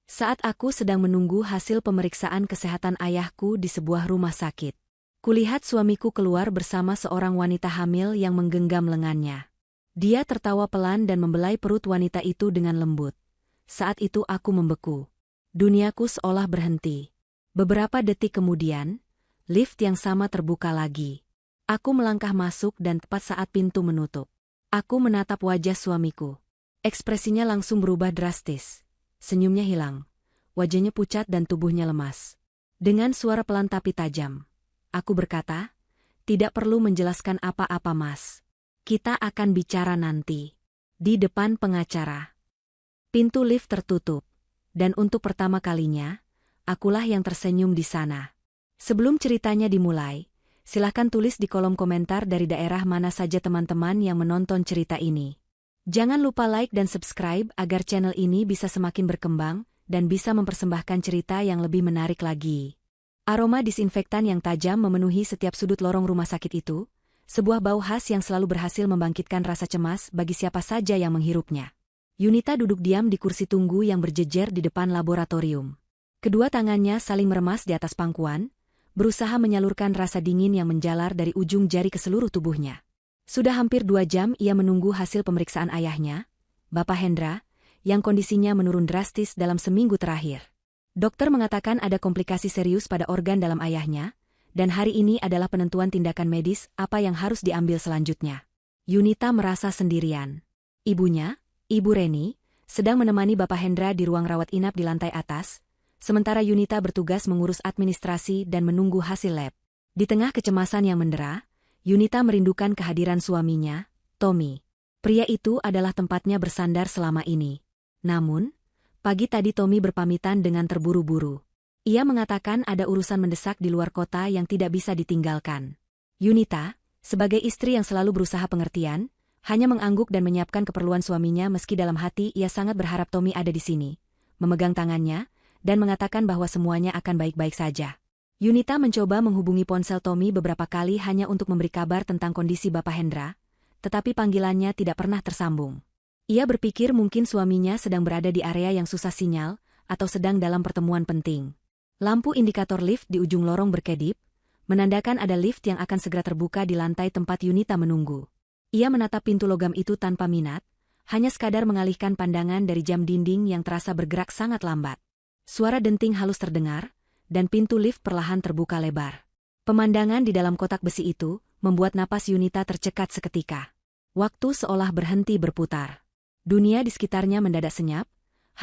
Saat aku sedang menunggu hasil pemeriksaan kesehatan ayahku di sebuah rumah sakit, kulihat suamiku keluar bersama seorang wanita hamil yang menggenggam lengannya. Dia tertawa pelan dan membelai perut wanita itu dengan lembut. Saat itu aku membeku. Duniaku seolah berhenti. Beberapa detik kemudian, lift yang sama terbuka lagi. Aku melangkah masuk dan tepat saat pintu menutup. Aku menatap wajah suamiku. Ekspresinya langsung berubah drastis. Senyumnya hilang. Wajahnya pucat dan tubuhnya lemas. Dengan suara pelan tapi tajam, aku berkata, "Tidak perlu menjelaskan apa-apa, Mas. Kita akan bicara nanti. Di depan pengacara." Pintu lift tertutup. Dan untuk pertama kalinya, akulah yang tersenyum di sana. Sebelum ceritanya dimulai, silahkan tulis di kolom komentar dari daerah mana saja teman-teman yang menonton cerita ini. Jangan lupa like dan subscribe agar channel ini bisa semakin berkembang dan bisa mempersembahkan cerita yang lebih menarik lagi. Aroma disinfektan yang tajam memenuhi setiap sudut lorong rumah sakit itu, sebuah bau khas yang selalu berhasil membangkitkan rasa cemas bagi siapa saja yang menghirupnya. Yunita duduk diam di kursi tunggu yang berjejer di depan laboratorium. Kedua tangannya saling meremas di atas pangkuan, berusaha menyalurkan rasa dingin yang menjalar dari ujung jari ke seluruh tubuhnya. Sudah hampir 2 jam ia menunggu hasil pemeriksaan ayahnya, Bapak Hendra, yang kondisinya menurun drastis dalam seminggu terakhir. Dokter mengatakan ada komplikasi serius pada organ dalam ayahnya, dan hari ini adalah penentuan tindakan medis apa yang harus diambil selanjutnya. Yunita merasa sendirian. Ibunya, Ibu Reni, sedang menemani Bapak Hendra di ruang rawat inap di lantai atas, sementara Yunita bertugas mengurus administrasi dan menunggu hasil lab. Di tengah kecemasan yang mendera, Yunita merindukan kehadiran suaminya, Tommy. Pria itu adalah tempatnya bersandar selama ini. Namun, pagi tadi Tommy berpamitan dengan terburu-buru. Ia mengatakan ada urusan mendesak di luar kota yang tidak bisa ditinggalkan. Yunita, sebagai istri yang selalu berusaha pengertian, hanya mengangguk dan menyiapkan keperluan suaminya meski dalam hati ia sangat berharap Tommy ada di sini, memegang tangannya, dan mengatakan bahwa semuanya akan baik-baik saja. Yunita mencoba menghubungi ponsel Tommy beberapa kali hanya untuk memberi kabar tentang kondisi Bapak Hendra, tetapi panggilannya tidak pernah tersambung. Ia berpikir mungkin suaminya sedang berada di area yang susah sinyal, atau sedang dalam pertemuan penting. Lampu indikator lift di ujung lorong berkedip, menandakan ada lift yang akan segera terbuka di lantai tempat Yunita menunggu. Ia menatap pintu logam itu tanpa minat, hanya sekadar mengalihkan pandangan dari jam dinding yang terasa bergerak sangat lambat. Suara denting halus terdengar, dan pintu lift perlahan terbuka lebar. Pemandangan di dalam kotak besi itu membuat napas Yunita tercekat seketika. Waktu seolah berhenti berputar. Dunia di sekitarnya mendadak senyap,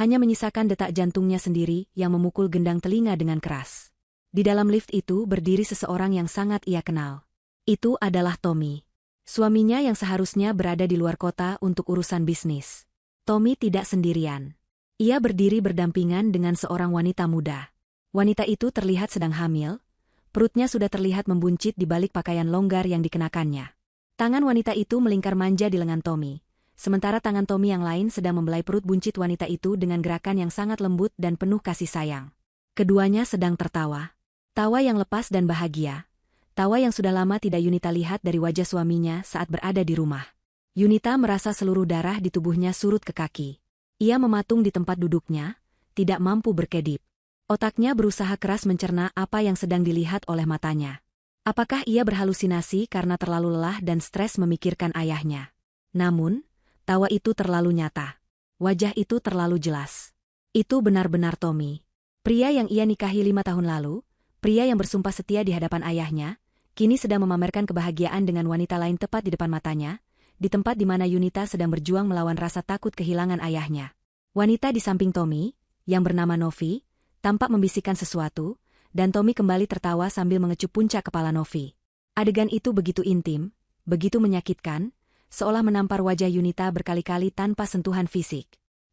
hanya menyisakan detak jantungnya sendiri yang memukul gendang telinga dengan keras. Di dalam lift itu berdiri seseorang yang sangat ia kenal. Itu adalah Tommy. Suaminya yang seharusnya berada di luar kota untuk urusan bisnis. Tommy tidak sendirian. Ia berdiri berdampingan dengan seorang wanita muda. Wanita itu terlihat sedang hamil, perutnya sudah terlihat membuncit di balik pakaian longgar yang dikenakannya. Tangan wanita itu melingkar manja di lengan Tommy, sementara tangan Tommy yang lain sedang membelai perut buncit wanita itu dengan gerakan yang sangat lembut dan penuh kasih sayang. Keduanya sedang tertawa. Tawa yang lepas dan bahagia. Tawa yang sudah lama tidak Yunita lihat dari wajah suaminya saat berada di rumah. Yunita merasa seluruh darah di tubuhnya surut ke kaki. Ia mematung di tempat duduknya, tidak mampu berkedip. Otaknya berusaha keras mencerna apa yang sedang dilihat oleh matanya. Apakah ia berhalusinasi karena terlalu lelah dan stres memikirkan ayahnya? Namun, tawa itu terlalu nyata. Wajah itu terlalu jelas. Itu benar-benar Tommy. Pria yang ia nikahi 5 tahun lalu, pria yang bersumpah setia di hadapan ayahnya, kini sedang memamerkan kebahagiaan dengan wanita lain tepat di depan matanya, di tempat di mana Yunita sedang berjuang melawan rasa takut kehilangan ayahnya. Wanita di samping Tommy, yang bernama Novi, tampak membisikkan sesuatu, dan Tommy kembali tertawa sambil mengecup puncak kepala Novi. Adegan itu begitu intim, begitu menyakitkan, seolah menampar wajah Yunita berkali-kali tanpa sentuhan fisik.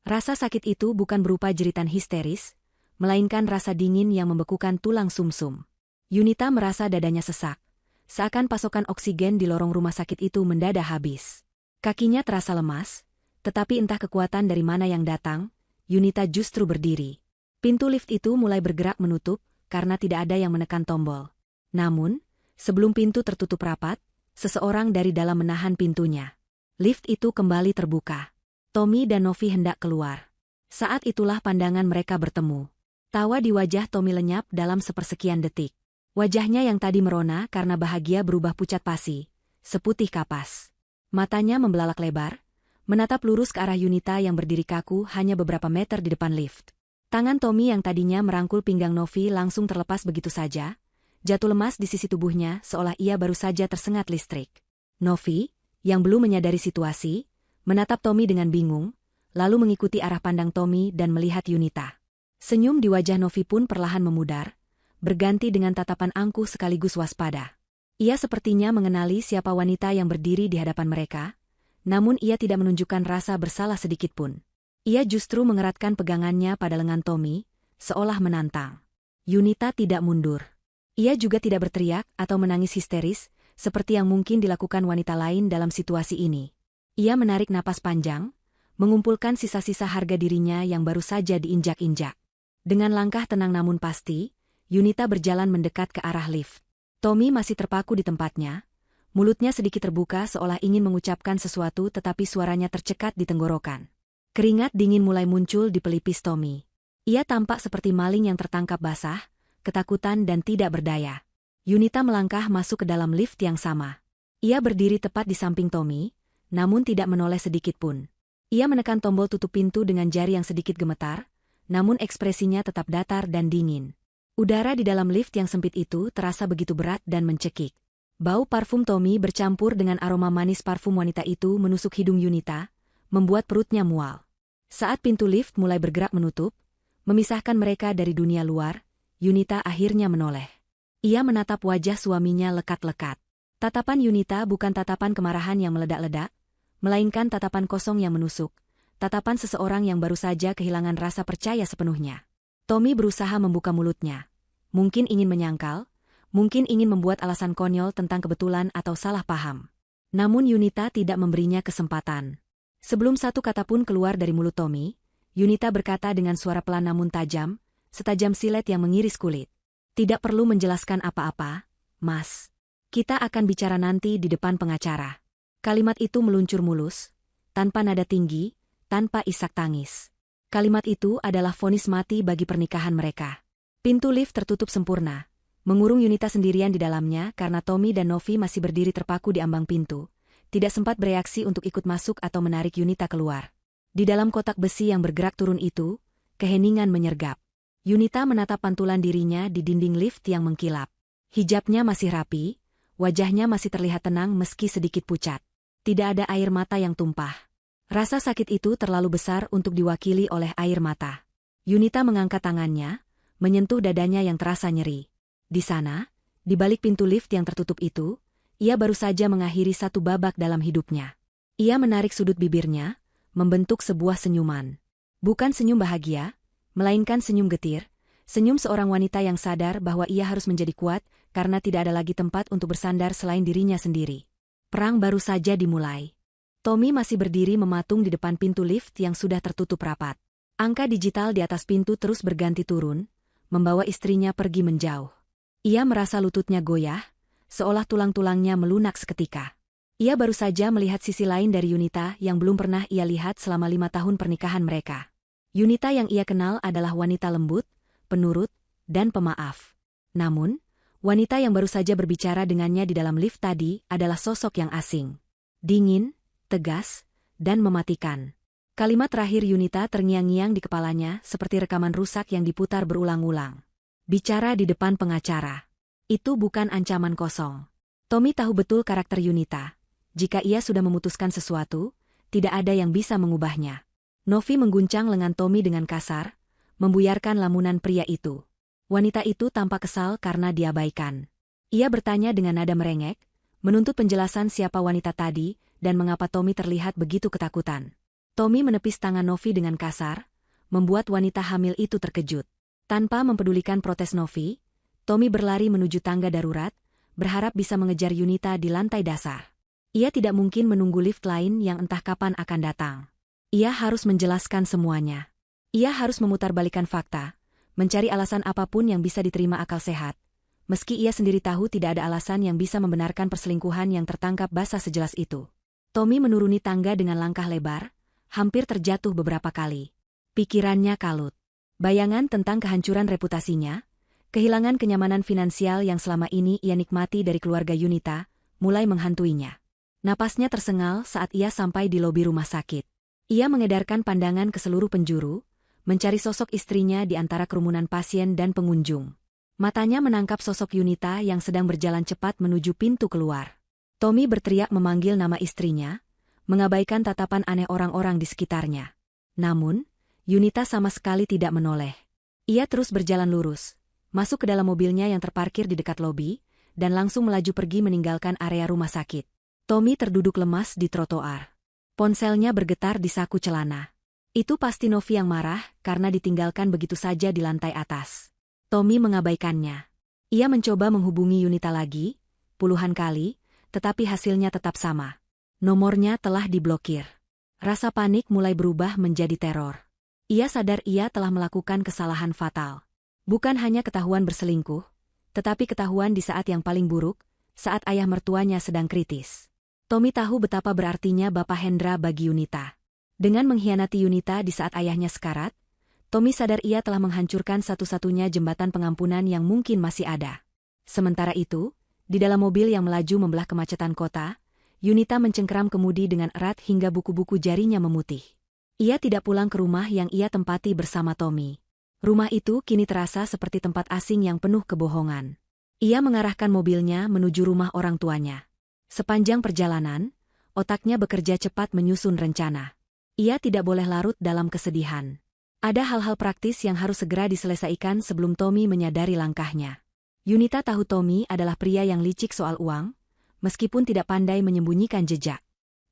Rasa sakit itu bukan berupa jeritan histeris, melainkan rasa dingin yang membekukan tulang sumsum. Yunita merasa dadanya sesak, seakan pasokan oksigen di lorong rumah sakit itu mendadak habis. Kakinya terasa lemas, tetapi entah kekuatan dari mana yang datang, Yunita justru berdiri. Pintu lift itu mulai bergerak menutup, karena tidak ada yang menekan tombol. Namun, sebelum pintu tertutup rapat, seseorang dari dalam menahan pintunya. Lift itu kembali terbuka. Tommy dan Novi hendak keluar. Saat itulah pandangan mereka bertemu. Tawa di wajah Tommy lenyap dalam sepersekian detik. Wajahnya yang tadi merona karena bahagia berubah pucat pasi, seputih kapas. Matanya membelalak lebar, menatap lurus ke arah Yunita yang berdiri kaku hanya beberapa meter di depan lift. Tangan Tommy yang tadinya merangkul pinggang Novi langsung terlepas begitu saja, jatuh lemas di sisi tubuhnya seolah ia baru saja tersengat listrik. Novi, yang belum menyadari situasi, menatap Tommy dengan bingung, lalu mengikuti arah pandang Tommy dan melihat Yunita. Senyum di wajah Novi pun perlahan memudar, berganti dengan tatapan angkuh sekaligus waspada. Ia sepertinya mengenali siapa wanita yang berdiri di hadapan mereka, namun ia tidak menunjukkan rasa bersalah sedikitpun. Ia justru mengeratkan pegangannya pada lengan Tommy, seolah menantang. Yunita tidak mundur. Ia juga tidak berteriak atau menangis histeris, seperti yang mungkin dilakukan wanita lain dalam situasi ini. Ia menarik napas panjang, mengumpulkan sisa-sisa harga dirinya yang baru saja diinjak-injak. Dengan langkah tenang namun pasti, Yunita berjalan mendekat ke arah lift. Tommy masih terpaku di tempatnya, mulutnya sedikit terbuka seolah ingin mengucapkan sesuatu tetapi suaranya tercekat di tenggorokan. Keringat dingin mulai muncul di pelipis Tommy. Ia tampak seperti maling yang tertangkap basah, ketakutan dan tidak berdaya. Yunita melangkah masuk ke dalam lift yang sama. Ia berdiri tepat di samping Tommy, namun tidak menoleh sedikitpun. Ia menekan tombol tutup pintu dengan jari yang sedikit gemetar, namun ekspresinya tetap datar dan dingin. Udara di dalam lift yang sempit itu terasa begitu berat dan mencekik. Bau parfum Tommy bercampur dengan aroma manis parfum wanita itu menusuk hidung Yunita, membuat perutnya mual. Saat pintu lift mulai bergerak menutup, memisahkan mereka dari dunia luar, Yunita akhirnya menoleh. Ia menatap wajah suaminya lekat-lekat. Tatapan Yunita bukan tatapan kemarahan yang meledak-ledak, melainkan tatapan kosong yang menusuk, tatapan seseorang yang baru saja kehilangan rasa percaya sepenuhnya. Tommy berusaha membuka mulutnya. Mungkin ingin menyangkal, mungkin ingin membuat alasan konyol tentang kebetulan atau salah paham. Namun Yunita tidak memberinya kesempatan. Sebelum satu kata pun keluar dari mulut Tommy, Yunita berkata dengan suara pelan namun tajam, setajam silet yang mengiris kulit. Tidak perlu menjelaskan apa-apa, Mas. Kita akan bicara nanti di depan pengacara. Kalimat itu meluncur mulus, tanpa nada tinggi, tanpa isak tangis. Kalimat itu adalah vonis mati bagi pernikahan mereka. Pintu lift tertutup sempurna, mengurung Yunita sendirian di dalamnya karena Tommy dan Novi masih berdiri terpaku di ambang pintu. Tidak sempat bereaksi untuk ikut masuk atau menarik Yunita keluar. Di dalam kotak besi yang bergerak turun itu, keheningan menyergap. Yunita menatap pantulan dirinya di dinding lift yang mengkilap. Hijabnya masih rapi, wajahnya masih terlihat tenang meski sedikit pucat. Tidak ada air mata yang tumpah. Rasa sakit itu terlalu besar untuk diwakili oleh air mata. Yunita mengangkat tangannya, menyentuh dadanya yang terasa nyeri. Di sana, di balik pintu lift yang tertutup itu, ia baru saja mengakhiri satu babak dalam hidupnya. Ia menarik sudut bibirnya, membentuk sebuah senyuman. Bukan senyum bahagia, melainkan senyum getir, senyum seorang wanita yang sadar bahwa ia harus menjadi kuat karena tidak ada lagi tempat untuk bersandar selain dirinya sendiri. Perang baru saja dimulai. Tommy masih berdiri mematung di depan pintu lift yang sudah tertutup rapat. Angka digital di atas pintu terus berganti turun, membawa istrinya pergi menjauh. Ia merasa lututnya goyah, seolah tulang-tulangnya melunak seketika. Ia baru saja melihat sisi lain dari Yunita yang belum pernah ia lihat selama 5 tahun pernikahan mereka. Yunita yang ia kenal adalah wanita lembut, penurut, dan pemaaf. Namun, wanita yang baru saja berbicara dengannya di dalam lift tadi adalah sosok yang asing. Dingin, tegas, dan mematikan. Kalimat terakhir Yunita terngiang-ngiang di kepalanya seperti rekaman rusak yang diputar berulang-ulang. Bicara di depan pengacara. Itu bukan ancaman kosong. Tommy tahu betul karakter Yunita. Jika ia sudah memutuskan sesuatu, tidak ada yang bisa mengubahnya. Novi mengguncang lengan Tommy dengan kasar, membuyarkan lamunan pria itu. Wanita itu tampak kesal karena diabaikan. Ia bertanya dengan nada merengek, menuntut penjelasan siapa wanita tadi dan mengapa Tommy terlihat begitu ketakutan. Tommy menepis tangan Novi dengan kasar, membuat wanita hamil itu terkejut. Tanpa mempedulikan protes Novi, Tommy berlari menuju tangga darurat, berharap bisa mengejar Yunita di lantai dasar. Ia tidak mungkin menunggu lift lain yang entah kapan akan datang. Ia harus menjelaskan semuanya. Ia harus memutarbalikkan fakta, mencari alasan apapun yang bisa diterima akal sehat. Meski ia sendiri tahu tidak ada alasan yang bisa membenarkan perselingkuhan yang tertangkap basah sejelas itu. Tommy menuruni tangga dengan langkah lebar, hampir terjatuh beberapa kali. Pikirannya kalut. Bayangan tentang kehancuran reputasinya, kehilangan kenyamanan finansial yang selama ini ia nikmati dari keluarga Yunita, mulai menghantuinya. Napasnya tersengal saat ia sampai di lobi rumah sakit. Ia mengedarkan pandangan ke seluruh penjuru, mencari sosok istrinya di antara kerumunan pasien dan pengunjung. Matanya menangkap sosok Yunita yang sedang berjalan cepat menuju pintu keluar. Tommy berteriak memanggil nama istrinya, mengabaikan tatapan aneh orang-orang di sekitarnya. Namun, Yunita sama sekali tidak menoleh. Ia terus berjalan lurus, masuk ke dalam mobilnya yang terparkir di dekat lobi, dan langsung melaju pergi meninggalkan area rumah sakit. Tommy terduduk lemas di trotoar. Ponselnya bergetar di saku celana. Itu pasti Novi yang marah karena ditinggalkan begitu saja di lantai atas. Tommy mengabaikannya. Ia mencoba menghubungi Yunita lagi, puluhan kali, tetapi hasilnya tetap sama. Nomornya telah diblokir. Rasa panik mulai berubah menjadi teror. Ia sadar ia telah melakukan kesalahan fatal. Bukan hanya ketahuan berselingkuh, tetapi ketahuan di saat yang paling buruk, saat ayah mertuanya sedang kritis. Tommy tahu betapa berartinya Bapak Hendra bagi Yunita. Dengan mengkhianati Yunita di saat ayahnya sekarat, Tommy sadar ia telah menghancurkan satu-satunya jembatan pengampunan yang mungkin masih ada. Sementara itu, di dalam mobil yang melaju membelah kemacetan kota, Yunita mencengkeram kemudi dengan erat hingga buku-buku jarinya memutih. Ia tidak pulang ke rumah yang ia tempati bersama Tommy. Rumah itu kini terasa seperti tempat asing yang penuh kebohongan. Ia mengarahkan mobilnya menuju rumah orang tuanya. Sepanjang perjalanan, otaknya bekerja cepat menyusun rencana. Ia tidak boleh larut dalam kesedihan. Ada hal-hal praktis yang harus segera diselesaikan sebelum Tommy menyadari langkahnya. Yunita tahu Tommy adalah pria yang licik soal uang, meskipun tidak pandai menyembunyikan jejak.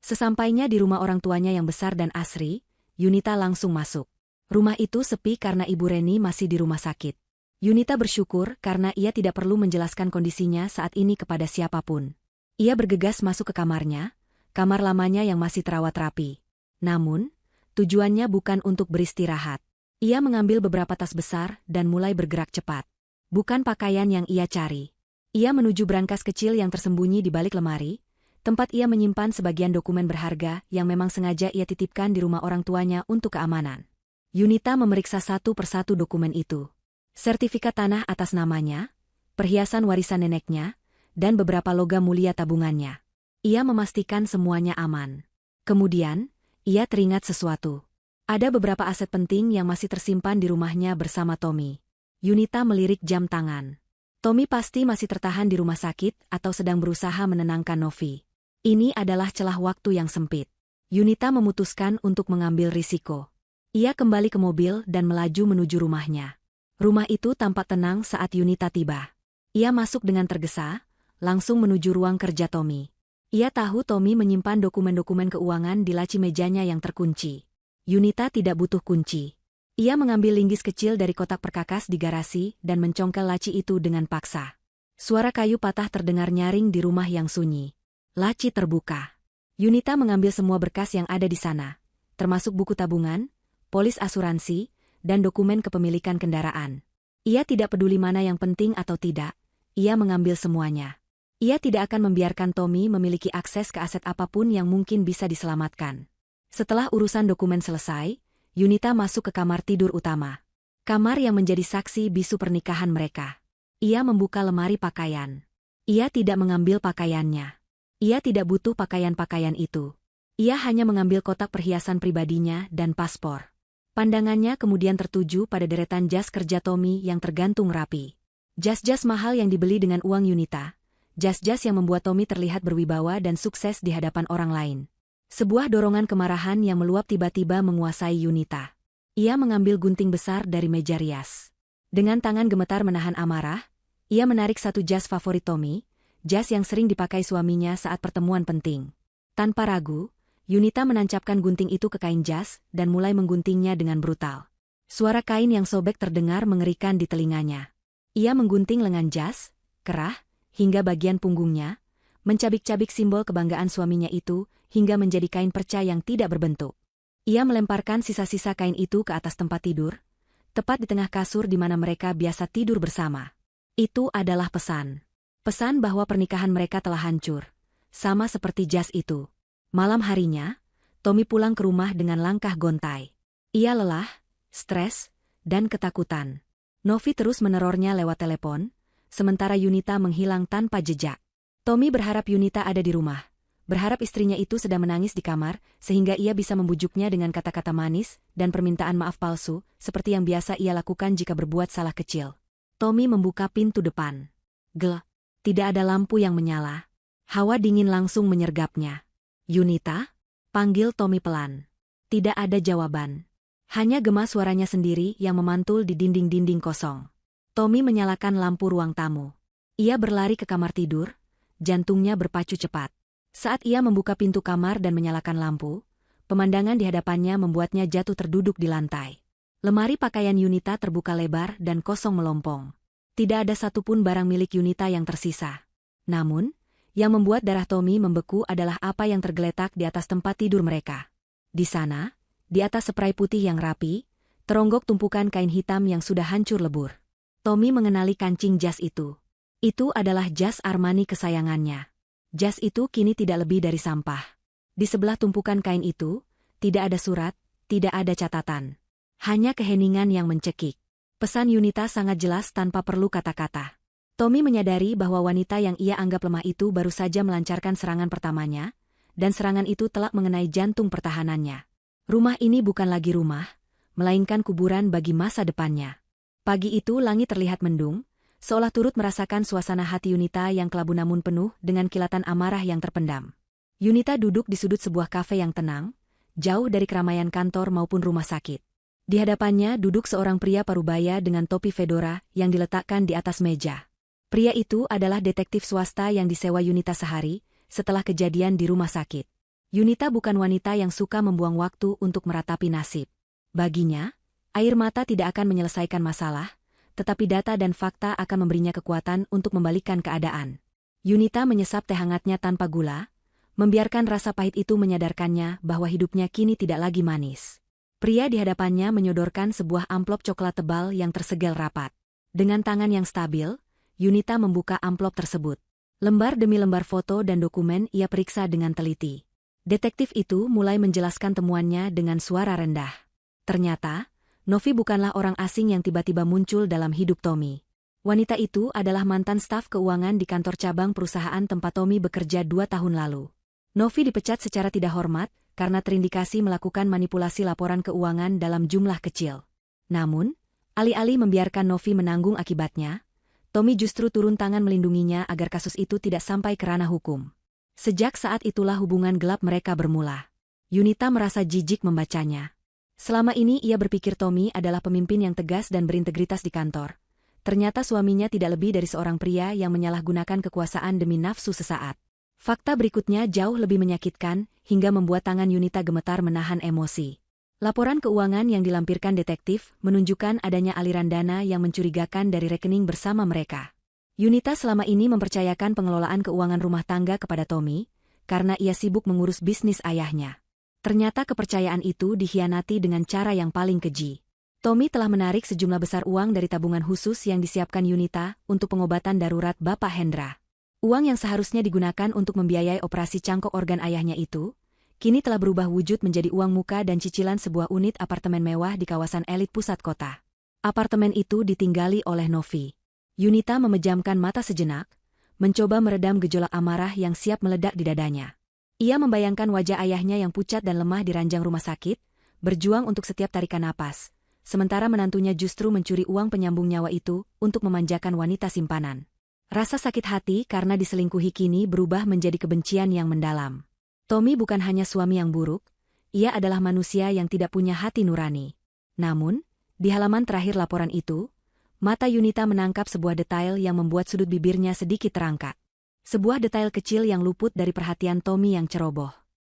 Sesampainya di rumah orang tuanya yang besar dan asri, Yunita langsung masuk. Rumah itu sepi karena Ibu Reni masih di rumah sakit. Yunita bersyukur karena ia tidak perlu menjelaskan kondisinya saat ini kepada siapapun. Ia bergegas masuk ke kamarnya, kamar lamanya yang masih terawat rapi. Namun, tujuannya bukan untuk beristirahat. Ia mengambil beberapa tas besar dan mulai bergerak cepat. Bukan pakaian yang ia cari. Ia menuju brankas kecil yang tersembunyi di balik lemari, tempat ia menyimpan sebagian dokumen berharga yang memang sengaja ia titipkan di rumah orang tuanya untuk keamanan. Yunita memeriksa satu persatu dokumen itu. Sertifikat tanah atas namanya, perhiasan warisan neneknya, dan beberapa logam mulia tabungannya. Ia memastikan semuanya aman. Kemudian, ia teringat sesuatu. Ada beberapa aset penting yang masih tersimpan di rumahnya bersama Tommy. Yunita melirik jam tangan. Tommy pasti masih tertahan di rumah sakit atau sedang berusaha menenangkan Novi. Ini adalah celah waktu yang sempit. Yunita memutuskan untuk mengambil risiko. Ia kembali ke mobil dan melaju menuju rumahnya. Rumah itu tampak tenang saat Yunita tiba. Ia masuk dengan tergesa, langsung menuju ruang kerja Tommy. Ia tahu Tommy menyimpan dokumen-dokumen keuangan di laci mejanya yang terkunci. Yunita tidak butuh kunci. Ia mengambil linggis kecil dari kotak perkakas di garasi dan mencongkel laci itu dengan paksa. Suara kayu patah terdengar nyaring di rumah yang sunyi. Laci terbuka. Yunita mengambil semua berkas yang ada di sana, termasuk buku tabungan, polis asuransi, dan dokumen kepemilikan kendaraan. Ia tidak peduli mana yang penting atau tidak, ia mengambil semuanya. Ia tidak akan membiarkan Tommy memiliki akses ke aset apapun yang mungkin bisa diselamatkan. Setelah urusan dokumen selesai, Yunita masuk ke kamar tidur utama. Kamar yang menjadi saksi bisu pernikahan mereka. Ia membuka lemari pakaian. Ia tidak mengambil pakaiannya. Ia tidak butuh pakaian-pakaian itu. Ia hanya mengambil kotak perhiasan pribadinya dan paspor. Pandangannya kemudian tertuju pada deretan jas kerja Tommy yang tergantung rapi. Jas-jas mahal yang dibeli dengan uang Yunita. Jas-jas yang membuat Tommy terlihat berwibawa dan sukses di hadapan orang lain. Sebuah dorongan kemarahan yang meluap tiba-tiba menguasai Yunita. Ia mengambil gunting besar dari meja rias. Dengan tangan gemetar menahan amarah, ia menarik satu jas favorit Tommy, jas yang sering dipakai suaminya saat pertemuan penting. Tanpa ragu, Yunita menancapkan gunting itu ke kain jas dan mulai mengguntingnya dengan brutal. Suara kain yang sobek terdengar mengerikan di telinganya. Ia menggunting lengan jas, kerah, hingga bagian punggungnya, mencabik-cabik simbol kebanggaan suaminya itu, hingga menjadi kain perca yang tidak berbentuk. Ia melemparkan sisa-sisa kain itu ke atas tempat tidur, tepat di tengah kasur di mana mereka biasa tidur bersama. Itu adalah pesan. Pesan bahwa pernikahan mereka telah hancur, sama seperti jas itu. Malam harinya, Tommy pulang ke rumah dengan langkah gontai. Ia lelah, stres, dan ketakutan. Novi terus menerornya lewat telepon, sementara Yunita menghilang tanpa jejak. Tommy berharap Yunita ada di rumah. Berharap istrinya itu sedang menangis di kamar, sehingga ia bisa membujuknya dengan kata-kata manis dan permintaan maaf palsu, seperti yang biasa ia lakukan jika berbuat salah kecil. Tommy membuka pintu depan. Gelap. Tidak ada lampu yang menyala. Hawa dingin langsung menyergapnya. Yunita? Panggil Tommy pelan. Tidak ada jawaban. Hanya gema suaranya sendiri yang memantul di dinding-dinding kosong. Tommy menyalakan lampu ruang tamu. Ia berlari ke kamar tidur, jantungnya berpacu cepat. Saat ia membuka pintu kamar dan menyalakan lampu, pemandangan di hadapannya membuatnya jatuh terduduk di lantai. Lemari pakaian Yunita terbuka lebar dan kosong melompong. Tidak ada satupun barang milik Yunita yang tersisa. Namun, yang membuat darah Tommy membeku adalah apa yang tergeletak di atas tempat tidur mereka. Di sana, di atas spray putih yang rapi, teronggok tumpukan kain hitam yang sudah hancur lebur. Tommy mengenali kancing jas itu. Itu adalah jas Armani kesayangannya. Jas itu kini tidak lebih dari sampah. Di sebelah tumpukan kain itu, tidak ada surat, tidak ada catatan. Hanya keheningan yang mencekik. Pesan Yunita sangat jelas tanpa perlu kata-kata. Tommy menyadari bahwa wanita yang ia anggap lemah itu baru saja melancarkan serangan pertamanya, dan serangan itu telah mengenai jantung pertahanannya. Rumah ini bukan lagi rumah, melainkan kuburan bagi masa depannya. Pagi itu langit terlihat mendung, seolah turut merasakan suasana hati Yunita yang kelabu namun penuh dengan kilatan amarah yang terpendam. Yunita duduk di sudut sebuah kafe yang tenang, jauh dari keramaian kantor maupun rumah sakit. Di hadapannya duduk seorang pria parubaya dengan topi fedora yang diletakkan di atas meja. Pria itu adalah detektif swasta yang disewa Yunita sehari setelah kejadian di rumah sakit. Yunita bukan wanita yang suka membuang waktu untuk meratapi nasib. Baginya, air mata tidak akan menyelesaikan masalah, tetapi data dan fakta akan memberinya kekuatan untuk membalikkan keadaan. Yunita menyesap teh hangatnya tanpa gula, membiarkan rasa pahit itu menyadarkannya bahwa hidupnya kini tidak lagi manis. Pria di hadapannya menyodorkan sebuah amplop coklat tebal yang tersegel rapat. Dengan tangan yang stabil, Yunita membuka amplop tersebut. Lembar demi lembar foto dan dokumen ia periksa dengan teliti. Detektif itu mulai menjelaskan temuannya dengan suara rendah. Ternyata, Novi bukanlah orang asing yang tiba-tiba muncul dalam hidup Tommy. Wanita itu adalah mantan staf keuangan di kantor cabang perusahaan tempat Tommy bekerja 2 tahun lalu. Novi dipecat secara tidak hormat karena terindikasi melakukan manipulasi laporan keuangan dalam jumlah kecil. Namun, alih-alih membiarkan Novi menanggung akibatnya, Tommy justru turun tangan melindunginya agar kasus itu tidak sampai ke ranah hukum. Sejak saat itulah hubungan gelap mereka bermula. Yunita merasa jijik membacanya. Selama ini ia berpikir Tommy adalah pemimpin yang tegas dan berintegritas di kantor. Ternyata suaminya tidak lebih dari seorang pria yang menyalahgunakan kekuasaan demi nafsu sesaat. Fakta berikutnya jauh lebih menyakitkan, hingga membuat tangan Yunita gemetar menahan emosi. Laporan keuangan yang dilampirkan detektif menunjukkan adanya aliran dana yang mencurigakan dari rekening bersama mereka. Yunita selama ini mempercayakan pengelolaan keuangan rumah tangga kepada Tommy, karena ia sibuk mengurus bisnis ayahnya. Ternyata kepercayaan itu dikhianati dengan cara yang paling keji. Tommy telah menarik sejumlah besar uang dari tabungan khusus yang disiapkan Yunita untuk pengobatan darurat Bapak Hendra. Uang yang seharusnya digunakan untuk membiayai operasi cangkok organ ayahnya itu, kini telah berubah wujud menjadi uang muka dan cicilan sebuah unit apartemen mewah di kawasan elit pusat kota. Apartemen itu ditinggali oleh Novi. Yunita memejamkan mata sejenak, mencoba meredam gejolak amarah yang siap meledak di dadanya. Ia membayangkan wajah ayahnya yang pucat dan lemah di ranjang rumah sakit, berjuang untuk setiap tarikan napas, sementara menantunya justru mencuri uang penyambung nyawa itu untuk memanjakan wanita simpanan. Rasa sakit hati karena diselingkuhi kini berubah menjadi kebencian yang mendalam. Tommy bukan hanya suami yang buruk, ia adalah manusia yang tidak punya hati nurani. Namun, di halaman terakhir laporan itu, mata Yunita menangkap sebuah detail yang membuat sudut bibirnya sedikit terangkat. Sebuah detail kecil yang luput dari perhatian Tommy yang ceroboh.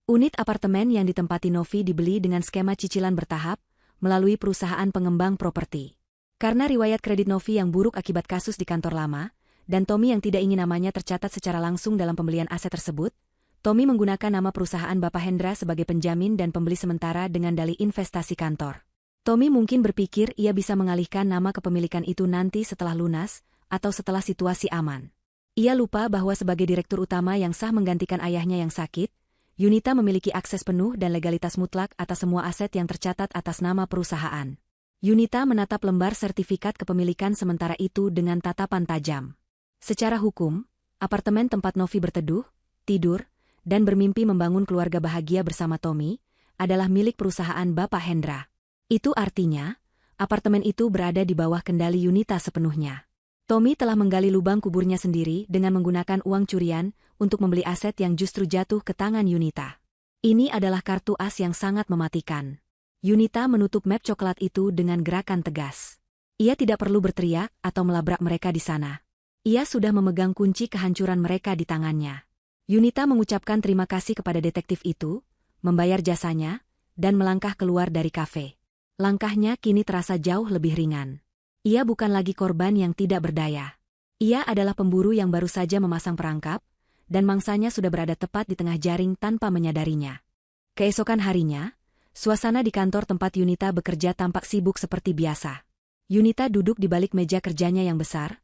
Unit apartemen yang ditempati Novi dibeli dengan skema cicilan bertahap, melalui perusahaan pengembang properti. Karena riwayat kredit Novi yang buruk akibat kasus di kantor lama, dan Tommy yang tidak ingin namanya tercatat secara langsung dalam pembelian aset tersebut, Tommy menggunakan nama perusahaan Bapak Hendra sebagai penjamin dan pembeli sementara dengan dalih investasi kantor. Tommy mungkin berpikir ia bisa mengalihkan nama kepemilikan itu nanti setelah lunas, atau setelah situasi aman. Ia lupa bahwa sebagai direktur utama yang sah menggantikan ayahnya yang sakit, Yunita memiliki akses penuh dan legalitas mutlak atas semua aset yang tercatat atas nama perusahaan. Yunita menatap lembar sertifikat kepemilikan sementara itu dengan tatapan tajam. Secara hukum, apartemen tempat Novi berteduh, tidur, dan bermimpi membangun keluarga bahagia bersama Tommy adalah milik perusahaan Bapak Hendra. Itu artinya, apartemen itu berada di bawah kendali Yunita sepenuhnya. Tommy telah menggali lubang kuburnya sendiri dengan menggunakan uang curian untuk membeli aset yang justru jatuh ke tangan Yunita. Ini adalah kartu as yang sangat mematikan. Yunita menutup map coklat itu dengan gerakan tegas. Ia tidak perlu berteriak atau melabrak mereka di sana. Ia sudah memegang kunci kehancuran mereka di tangannya. Yunita mengucapkan terima kasih kepada detektif itu, membayar jasanya, dan melangkah keluar dari kafe. Langkahnya kini terasa jauh lebih ringan. Ia bukan lagi korban yang tidak berdaya. Ia adalah pemburu yang baru saja memasang perangkap, dan mangsanya sudah berada tepat di tengah jaring tanpa menyadarinya. Keesokan harinya, suasana di kantor tempat Yunita bekerja tampak sibuk seperti biasa. Yunita duduk di balik meja kerjanya yang besar,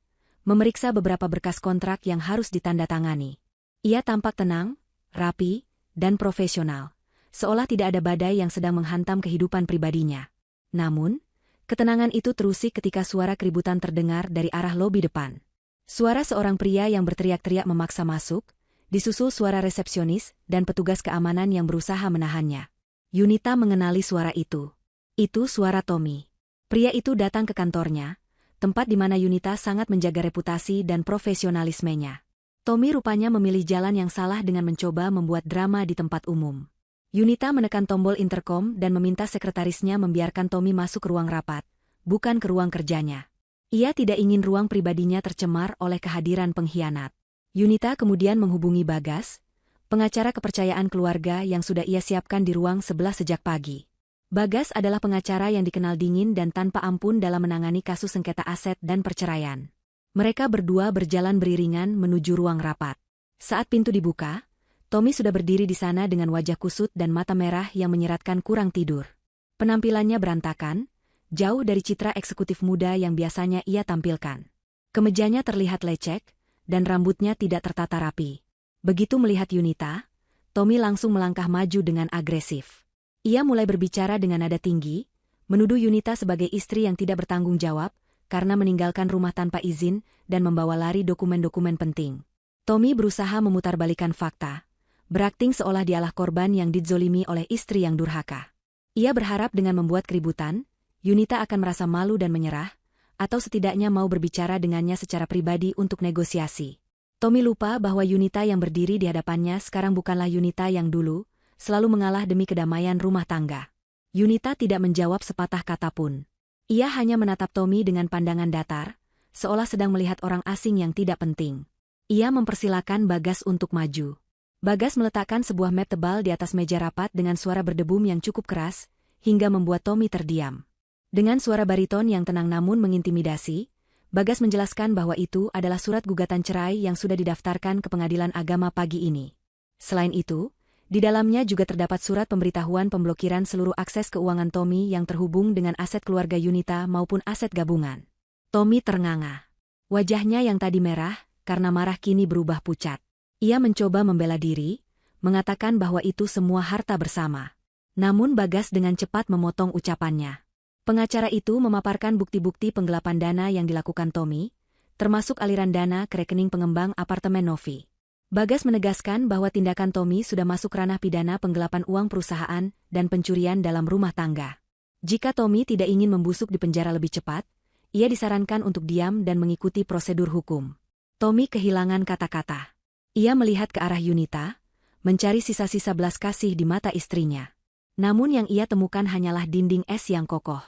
memeriksa beberapa berkas kontrak yang harus ditandatangani. Ia tampak tenang, rapi, dan profesional, seolah tidak ada badai yang sedang menghantam kehidupan pribadinya. Namun, ketenangan itu terusik ketika suara keributan terdengar dari arah lobi depan. Suara seorang pria yang berteriak-teriak memaksa masuk, disusul suara resepsionis dan petugas keamanan yang berusaha menahannya. Yunita mengenali suara itu. Itu suara Tommy. Pria itu datang ke kantornya, tempat di mana Yunita sangat menjaga reputasi dan profesionalismenya. Tommy rupanya memilih jalan yang salah dengan mencoba membuat drama di tempat umum. Yunita menekan tombol interkom dan meminta sekretarisnya membiarkan Tommy masuk ke ruang rapat, bukan ke ruang kerjanya. Ia tidak ingin ruang pribadinya tercemar oleh kehadiran pengkhianat. Yunita kemudian menghubungi Bagas, pengacara kepercayaan keluarga yang sudah ia siapkan di ruang sebelah sejak pagi. Bagas adalah pengacara yang dikenal dingin dan tanpa ampun dalam menangani kasus sengketa aset dan perceraian. Mereka berdua berjalan beriringan menuju ruang rapat. Saat pintu dibuka, Tommy sudah berdiri di sana dengan wajah kusut dan mata merah yang menyeratkan kurang tidur. Penampilannya berantakan, jauh dari citra eksekutif muda yang biasanya ia tampilkan. Kemejanya terlihat lecek, dan rambutnya tidak tertata rapi. Begitu melihat Yunita, Tommy langsung melangkah maju dengan agresif. Ia mulai berbicara dengan nada tinggi, menuduh Yunita sebagai istri yang tidak bertanggung jawab karena meninggalkan rumah tanpa izin dan membawa lari dokumen-dokumen penting. Tommy berusaha memutarbalikkan fakta, berakting seolah dialah korban yang dizolimi oleh istri yang durhaka. Ia berharap dengan membuat keributan, Yunita akan merasa malu dan menyerah, atau setidaknya mau berbicara dengannya secara pribadi untuk negosiasi. Tommy lupa bahwa Yunita yang berdiri di hadapannya sekarang bukanlah Yunita yang dulu, selalu mengalah demi kedamaian rumah tangga. Yunita tidak menjawab sepatah kata pun. Ia hanya menatap Tommy dengan pandangan datar, seolah sedang melihat orang asing yang tidak penting. Ia mempersilakan Bagas untuk maju. Bagas meletakkan sebuah mat tebal di atas meja rapat dengan suara berdebum yang cukup keras, hingga membuat Tommy terdiam. Dengan suara bariton yang tenang namun mengintimidasi, Bagas menjelaskan bahwa itu adalah surat gugatan cerai yang sudah didaftarkan ke Pengadilan Agama pagi ini. Selain itu, di dalamnya juga terdapat surat pemberitahuan pemblokiran seluruh akses keuangan Tommy yang terhubung dengan aset keluarga Yunita maupun aset gabungan. Tommy ternganga. Wajahnya yang tadi merah, karena marah kini berubah pucat. Ia mencoba membela diri, mengatakan bahwa itu semua harta bersama. Namun Bagas dengan cepat memotong ucapannya. Pengacara itu memaparkan bukti-bukti penggelapan dana yang dilakukan Tommy, termasuk aliran dana ke rekening pengembang apartemen Novi. Bagas menegaskan bahwa tindakan Tommy sudah masuk ranah pidana penggelapan uang perusahaan dan pencurian dalam rumah tangga. Jika Tommy tidak ingin membusuk di penjara lebih cepat, ia disarankan untuk diam dan mengikuti prosedur hukum. Tommy kehilangan kata-kata. Ia melihat ke arah Yunita, mencari sisa-sisa belas kasih di mata istrinya. Namun yang ia temukan hanyalah dinding es yang kokoh.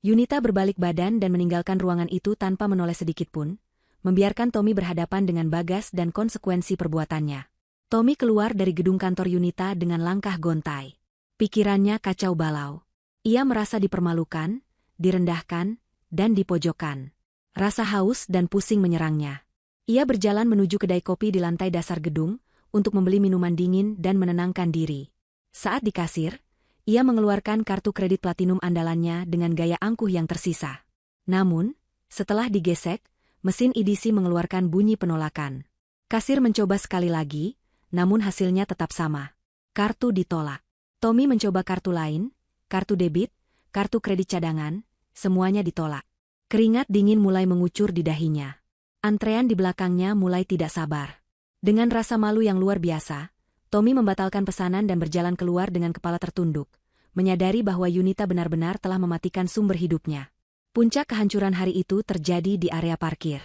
Yunita berbalik badan dan meninggalkan ruangan itu tanpa menoleh sedikitpun, membiarkan Tommy berhadapan dengan Bagas dan konsekuensi perbuatannya. Tommy keluar dari gedung kantor Yunita dengan langkah gontai. Pikirannya kacau balau. Ia merasa dipermalukan, direndahkan, dan dipojokkan. Rasa haus dan pusing menyerangnya. Ia berjalan menuju kedai kopi di lantai dasar gedung untuk membeli minuman dingin dan menenangkan diri. Saat di kasir, ia mengeluarkan kartu kredit platinum andalannya dengan gaya angkuh yang tersisa. Namun, setelah digesek, mesin EDC mengeluarkan bunyi penolakan. Kasir mencoba sekali lagi, namun hasilnya tetap sama. Kartu ditolak. Tommy mencoba kartu lain, kartu debit, kartu kredit cadangan, semuanya ditolak. Keringat dingin mulai mengucur di dahinya. Antrean di belakangnya mulai tidak sabar. Dengan rasa malu yang luar biasa, Tommy membatalkan pesanan dan berjalan keluar dengan kepala tertunduk, menyadari bahwa Yunita benar-benar telah mematikan sumber hidupnya. Puncak kehancuran hari itu terjadi di area parkir.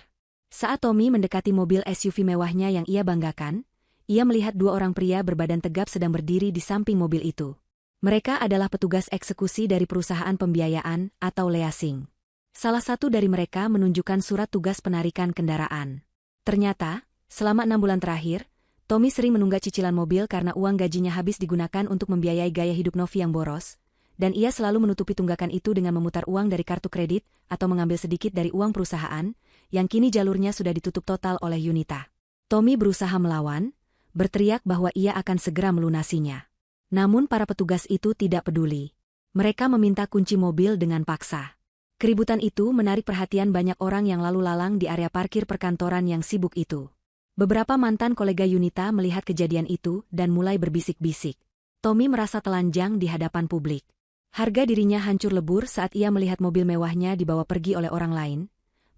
Saat Tommy mendekati mobil SUV mewahnya yang ia banggakan, ia melihat dua orang pria berbadan tegap sedang berdiri di samping mobil itu. Mereka adalah petugas eksekusi dari perusahaan pembiayaan atau leasing. Salah satu dari mereka menunjukkan surat tugas penarikan kendaraan. Ternyata, selama 6 bulan terakhir, Tommy sering menunggak cicilan mobil karena uang gajinya habis digunakan untuk membiayai gaya hidup Novi yang boros, dan ia selalu menutupi tunggakan itu dengan memutar uang dari kartu kredit atau mengambil sedikit dari uang perusahaan, yang kini jalurnya sudah ditutup total oleh Yunita. Tommy berusaha melawan, berteriak bahwa ia akan segera melunasinya. Namun para petugas itu tidak peduli. Mereka meminta kunci mobil dengan paksa. Keributan itu menarik perhatian banyak orang yang lalu lalang di area parkir perkantoran yang sibuk itu. Beberapa mantan kolega Yunita melihat kejadian itu dan mulai berbisik-bisik. Tommy merasa telanjang di hadapan publik. Harga dirinya hancur lebur saat ia melihat mobil mewahnya dibawa pergi oleh orang lain,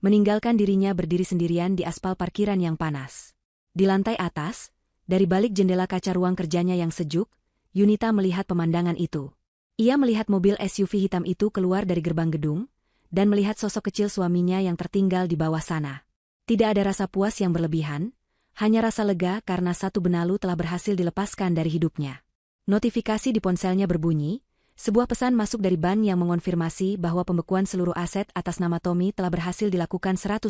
meninggalkan dirinya berdiri sendirian di aspal parkiran yang panas. Di lantai atas, dari balik jendela kaca ruang kerjanya yang sejuk, Yunita melihat pemandangan itu. Ia melihat mobil SUV hitam itu keluar dari gerbang gedung, dan melihat sosok kecil suaminya yang tertinggal di bawah sana. Tidak ada rasa puas yang berlebihan, hanya rasa lega karena satu benalu telah berhasil dilepaskan dari hidupnya. Notifikasi di ponselnya berbunyi, sebuah pesan masuk dari bank yang mengonfirmasi bahwa pembekuan seluruh aset atas nama Tommy telah berhasil dilakukan 100%.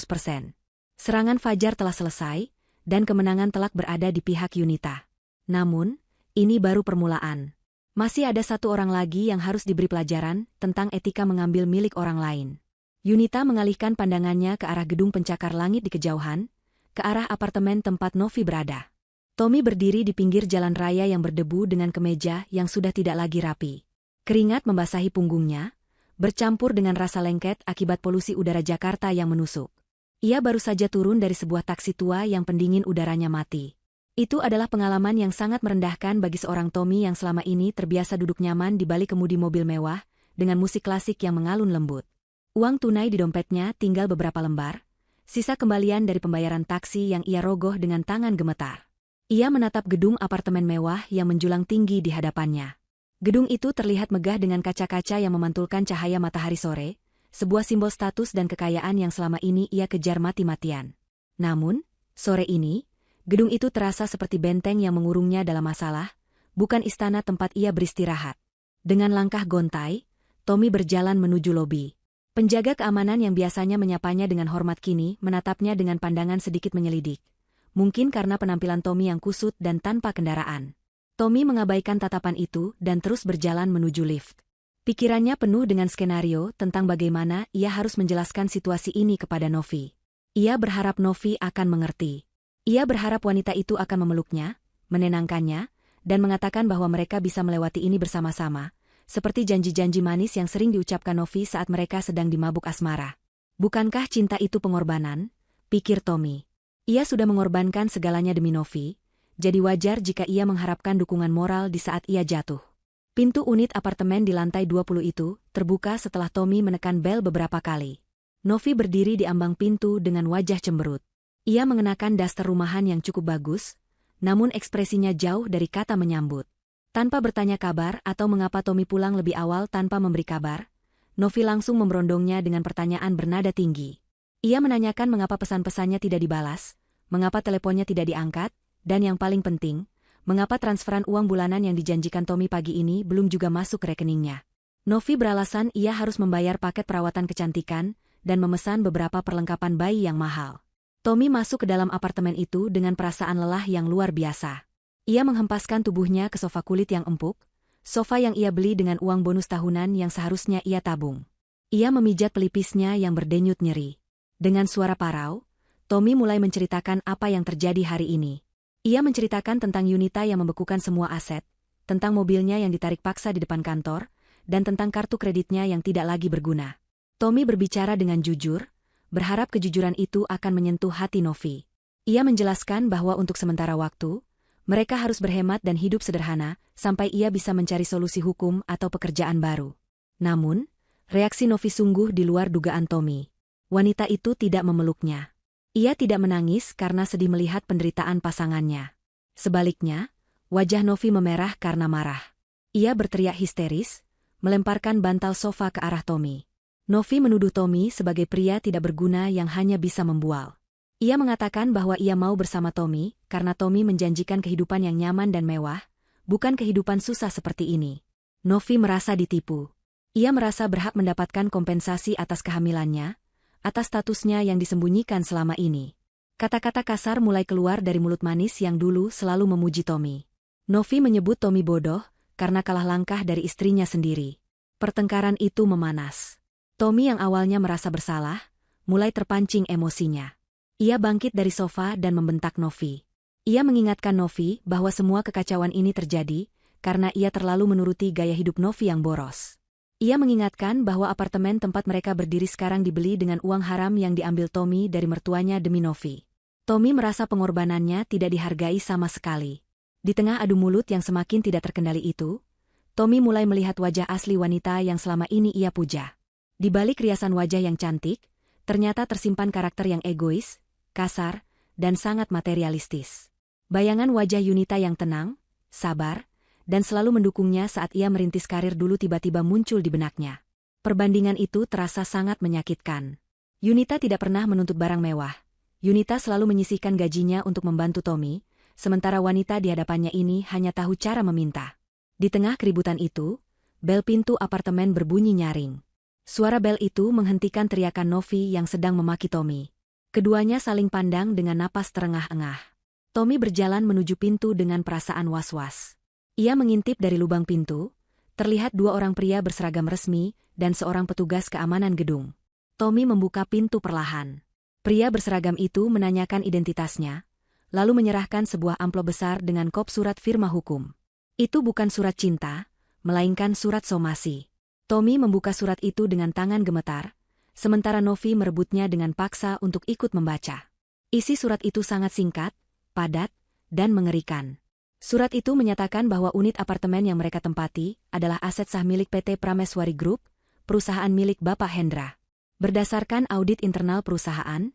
Serangan fajar telah selesai, dan kemenangan telak berada di pihak Yunita. Namun, ini baru permulaan. Masih ada satu orang lagi yang harus diberi pelajaran tentang etika mengambil milik orang lain. Yunita mengalihkan pandangannya ke arah gedung pencakar langit di kejauhan, ke arah apartemen tempat Novi berada. Tommy berdiri di pinggir jalan raya yang berdebu dengan kemeja yang sudah tidak lagi rapi. Keringat membasahi punggungnya, bercampur dengan rasa lengket akibat polusi udara Jakarta yang menusuk. Ia baru saja turun dari sebuah taksi tua yang pendingin udaranya mati. Itu adalah pengalaman yang sangat merendahkan bagi seorang Tommy yang selama ini terbiasa duduk nyaman di balik kemudi mobil mewah, dengan musik klasik yang mengalun lembut. Uang tunai di dompetnya tinggal beberapa lembar, sisa kembalian dari pembayaran taksi yang ia rogoh dengan tangan gemetar. Ia menatap gedung apartemen mewah yang menjulang tinggi di hadapannya. Gedung itu terlihat megah dengan kaca-kaca yang memantulkan cahaya matahari sore, sebuah simbol status dan kekayaan yang selama ini ia kejar mati-matian. Namun, sore ini, gedung itu terasa seperti benteng yang mengurungnya dalam masalah, bukan istana tempat ia beristirahat. Dengan langkah gontai, Tommy berjalan menuju lobi. Penjaga keamanan yang biasanya menyapanya dengan hormat kini menatapnya dengan pandangan sedikit menyelidik. Mungkin karena penampilan Tommy yang kusut dan tanpa kendaraan. Tommy mengabaikan tatapan itu dan terus berjalan menuju lift. Pikirannya penuh dengan skenario tentang bagaimana ia harus menjelaskan situasi ini kepada Novi. Ia berharap Novi akan mengerti. Ia berharap wanita itu akan memeluknya, menenangkannya, dan mengatakan bahwa mereka bisa melewati ini bersama-sama, seperti janji-janji manis yang sering diucapkan Novi saat mereka sedang dimabuk asmara. Bukankah cinta itu pengorbanan? Pikir Tommy. Ia sudah mengorbankan segalanya demi Novi, jadi wajar jika ia mengharapkan dukungan moral di saat ia jatuh. Pintu unit apartemen di lantai 20 itu terbuka setelah Tommy menekan bel beberapa kali. Novi berdiri di ambang pintu dengan wajah cemberut. Ia mengenakan daster rumahan yang cukup bagus, namun ekspresinya jauh dari kata menyambut. Tanpa bertanya kabar atau mengapa Tommy pulang lebih awal tanpa memberi kabar, Novi langsung memberondongnya dengan pertanyaan bernada tinggi. Ia menanyakan mengapa pesan-pesannya tidak dibalas, mengapa teleponnya tidak diangkat, dan yang paling penting, mengapa transferan uang bulanan yang dijanjikan Tommy pagi ini belum juga masuk ke rekeningnya. Novi beralasan ia harus membayar paket perawatan kecantikan dan memesan beberapa perlengkapan bayi yang mahal. Tommy masuk ke dalam apartemen itu dengan perasaan lelah yang luar biasa. Ia menghempaskan tubuhnya ke sofa kulit yang empuk, sofa yang ia beli dengan uang bonus tahunan yang seharusnya ia tabung. Ia memijat pelipisnya yang berdenyut nyeri. Dengan suara parau, Tommy mulai menceritakan apa yang terjadi hari ini. Ia menceritakan tentang Yunita yang membekukan semua aset, tentang mobilnya yang ditarik paksa di depan kantor, dan tentang kartu kreditnya yang tidak lagi berguna. Tommy berbicara dengan jujur, berharap kejujuran itu akan menyentuh hati Novi. Ia menjelaskan bahwa untuk sementara waktu, mereka harus berhemat dan hidup sederhana, sampai ia bisa mencari solusi hukum atau pekerjaan baru. Namun, Reaksi Novi sungguh di luar dugaan Tommy. Wanita itu tidak memeluknya. Ia tidak menangis karena sedih melihat penderitaan pasangannya. Sebaliknya, wajah Novi memerah karena marah. Ia berteriak histeris, melemparkan bantal sofa ke arah Tommy. Novi menuduh Tommy sebagai pria tidak berguna yang hanya bisa membual. Ia mengatakan bahwa ia mau bersama Tommy karena Tommy menjanjikan kehidupan yang nyaman dan mewah, bukan kehidupan susah seperti ini. Novi merasa ditipu. Ia merasa berhak mendapatkan kompensasi atas kehamilannya, atas statusnya yang disembunyikan selama ini. Kata-kata kasar mulai keluar dari mulut manis yang dulu selalu memuji Tommy. Novi menyebut Tommy bodoh karena kalah langkah dari istrinya sendiri. Pertengkaran itu memanas. Tommy yang awalnya merasa bersalah, mulai terpancing emosinya. Ia bangkit dari sofa dan membentak Novi. Ia mengingatkan Novi bahwa semua kekacauan ini terjadi karena ia terlalu menuruti gaya hidup Novi yang boros. Ia mengingatkan bahwa apartemen tempat mereka berdiri sekarang dibeli dengan uang haram yang diambil Tommy dari mertuanya demi Novi. Tommy merasa pengorbanannya tidak dihargai sama sekali. Di tengah adu mulut yang semakin tidak terkendali itu, Tommy mulai melihat wajah asli wanita yang selama ini ia puja. Di balik riasan wajah yang cantik, ternyata tersimpan karakter yang egois, kasar, dan sangat materialistis. Bayangan wajah Yunita yang tenang, sabar, dan selalu mendukungnya saat ia merintis karir dulu tiba-tiba muncul di benaknya. Perbandingan itu terasa sangat menyakitkan. Yunita tidak pernah menuntut barang mewah. Yunita selalu menyisihkan gajinya untuk membantu Tommy, sementara wanita di hadapannya ini hanya tahu cara meminta. Di tengah keributan itu, bel pintu apartemen berbunyi nyaring. Suara bel itu menghentikan teriakan Novi yang sedang memaki Tommy. Keduanya saling pandang dengan napas terengah-engah. Tommy berjalan menuju pintu dengan perasaan was-was. Ia mengintip dari lubang pintu, terlihat dua orang pria berseragam resmi dan seorang petugas keamanan gedung. Tommy membuka pintu perlahan. Pria berseragam itu menanyakan identitasnya, lalu menyerahkan sebuah amplop besar dengan kop surat firma hukum. Itu bukan surat cinta, melainkan surat somasi. Tommy membuka surat itu dengan tangan gemetar, sementara Novi merebutnya dengan paksa untuk ikut membaca. Isi surat itu sangat singkat, padat, dan mengerikan. Surat itu menyatakan bahwa unit apartemen yang mereka tempati adalah aset sah milik PT Prameswari Group, perusahaan milik Bapak Hendra. Berdasarkan audit internal perusahaan,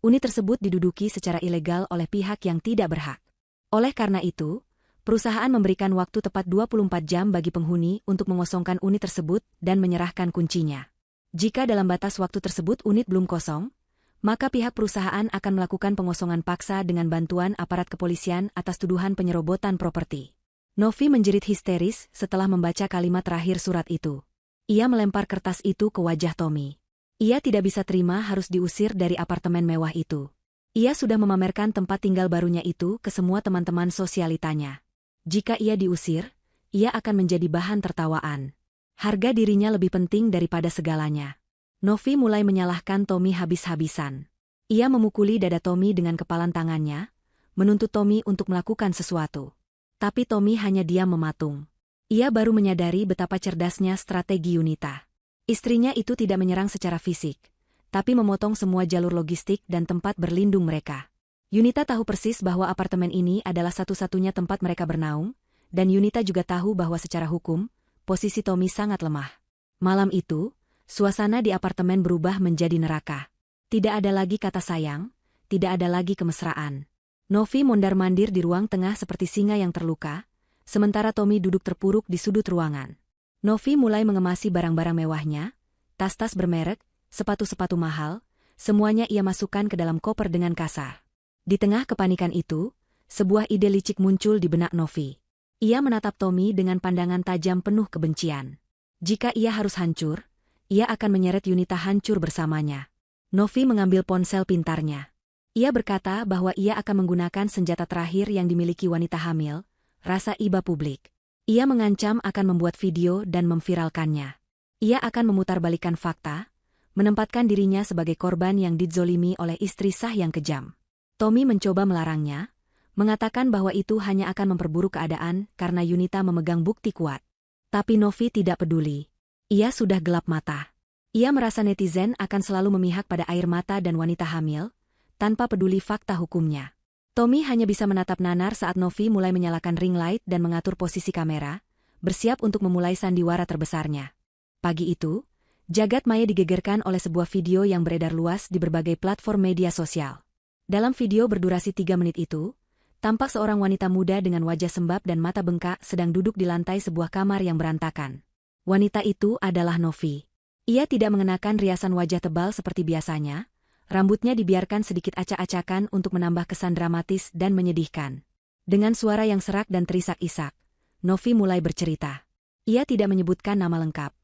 unit tersebut diduduki secara ilegal oleh pihak yang tidak berhak. Oleh karena itu, perusahaan memberikan waktu tepat 24 jam bagi penghuni untuk mengosongkan unit tersebut dan menyerahkan kuncinya. Jika dalam batas waktu tersebut unit belum kosong, maka pihak perusahaan akan melakukan pengosongan paksa dengan bantuan aparat kepolisian atas tuduhan penyerobotan properti. Novi menjerit histeris setelah membaca kalimat terakhir surat itu. Ia melempar kertas itu ke wajah Tommy. Ia tidak bisa terima harus diusir dari apartemen mewah itu. Ia sudah memamerkan tempat tinggal barunya itu ke semua teman-teman sosialitanya. Jika ia diusir, ia akan menjadi bahan tertawaan. Harga dirinya lebih penting daripada segalanya. Novi mulai menyalahkan Tommy habis-habisan. Ia memukuli dada Tommy dengan kepalan tangannya, menuntut Tommy untuk melakukan sesuatu. Tapi Tommy hanya diam mematung. Ia baru menyadari betapa cerdasnya strategi Yunita. Istrinya itu tidak menyerang secara fisik, tapi memotong semua jalur logistik dan tempat berlindung mereka. Yunita tahu persis bahwa apartemen ini adalah satu-satunya tempat mereka bernaung, dan Yunita juga tahu bahwa secara hukum, posisi Tommy sangat lemah. Malam itu, suasana di apartemen berubah menjadi neraka. Tidak ada lagi kata sayang, tidak ada lagi kemesraan. Novi mondar-mandir di ruang tengah seperti singa yang terluka, sementara Tommy duduk terpuruk di sudut ruangan. Novi mulai mengemasi barang-barang mewahnya, tas-tas bermerek, sepatu-sepatu mahal, semuanya ia masukkan ke dalam koper dengan kasar. Di tengah kepanikan itu, sebuah ide licik muncul di benak Novi. Ia menatap Tommy dengan pandangan tajam penuh kebencian. Jika ia harus hancur, ia akan menyeret Yunita hancur bersamanya. Novi mengambil ponsel pintarnya. Ia berkata bahwa ia akan menggunakan senjata terakhir yang dimiliki wanita hamil, rasa iba publik. Ia mengancam akan membuat video dan memviralkannya. Ia akan memutarbalikkan fakta, menempatkan dirinya sebagai korban yang dizolimi oleh istri sah yang kejam. Tommy mencoba melarangnya, mengatakan bahwa itu hanya akan memperburuk keadaan karena Yunita memegang bukti kuat. Tapi Novi tidak peduli. Ia sudah gelap mata. Ia merasa netizen akan selalu memihak pada air mata dan wanita hamil, tanpa peduli fakta hukumnya. Tommy hanya bisa menatap nanar saat Novi mulai menyalakan ring light dan mengatur posisi kamera, bersiap untuk memulai sandiwara terbesarnya. Pagi itu, Jagat maya digegerkan oleh sebuah video yang beredar luas di berbagai platform media sosial. Dalam video berdurasi 3 menit itu, tampak seorang wanita muda dengan wajah sembab dan mata bengkak sedang duduk di lantai sebuah kamar yang berantakan. Wanita itu adalah Novi. Ia tidak mengenakan riasan wajah tebal seperti biasanya, rambutnya dibiarkan sedikit acak-acakan untuk menambah kesan dramatis dan menyedihkan. Dengan suara yang serak dan terisak-isak, Novi mulai bercerita. Ia tidak menyebutkan nama lengkap,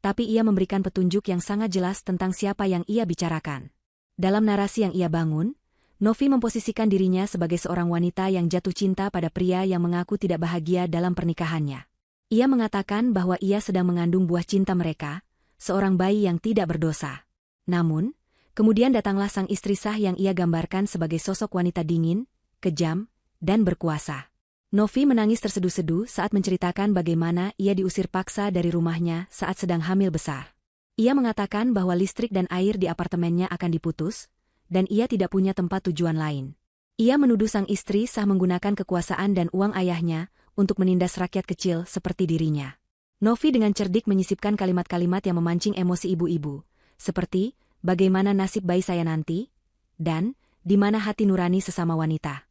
tapi ia memberikan petunjuk yang sangat jelas tentang siapa yang ia bicarakan. Dalam narasi yang ia bangun, Novi memposisikan dirinya sebagai seorang wanita yang jatuh cinta pada pria yang mengaku tidak bahagia dalam pernikahannya. Ia mengatakan bahwa ia sedang mengandung buah cinta mereka, seorang bayi yang tidak berdosa. Namun, kemudian datanglah sang istri sah yang ia gambarkan sebagai sosok wanita dingin, kejam, dan berkuasa. Novi menangis terseduh-seduh saat menceritakan bagaimana ia diusir paksa dari rumahnya saat sedang hamil besar. Ia mengatakan bahwa listrik dan air di apartemennya akan diputus, dan ia tidak punya tempat tujuan lain. Ia menuduh sang istri sah menggunakan kekuasaan dan uang ayahnya untuk menindas rakyat kecil seperti dirinya. Novi dengan cerdik menyisipkan kalimat-kalimat yang memancing emosi ibu-ibu, seperti, bagaimana nasib bayi saya nanti, dan, di mana hati nurani sesama wanita.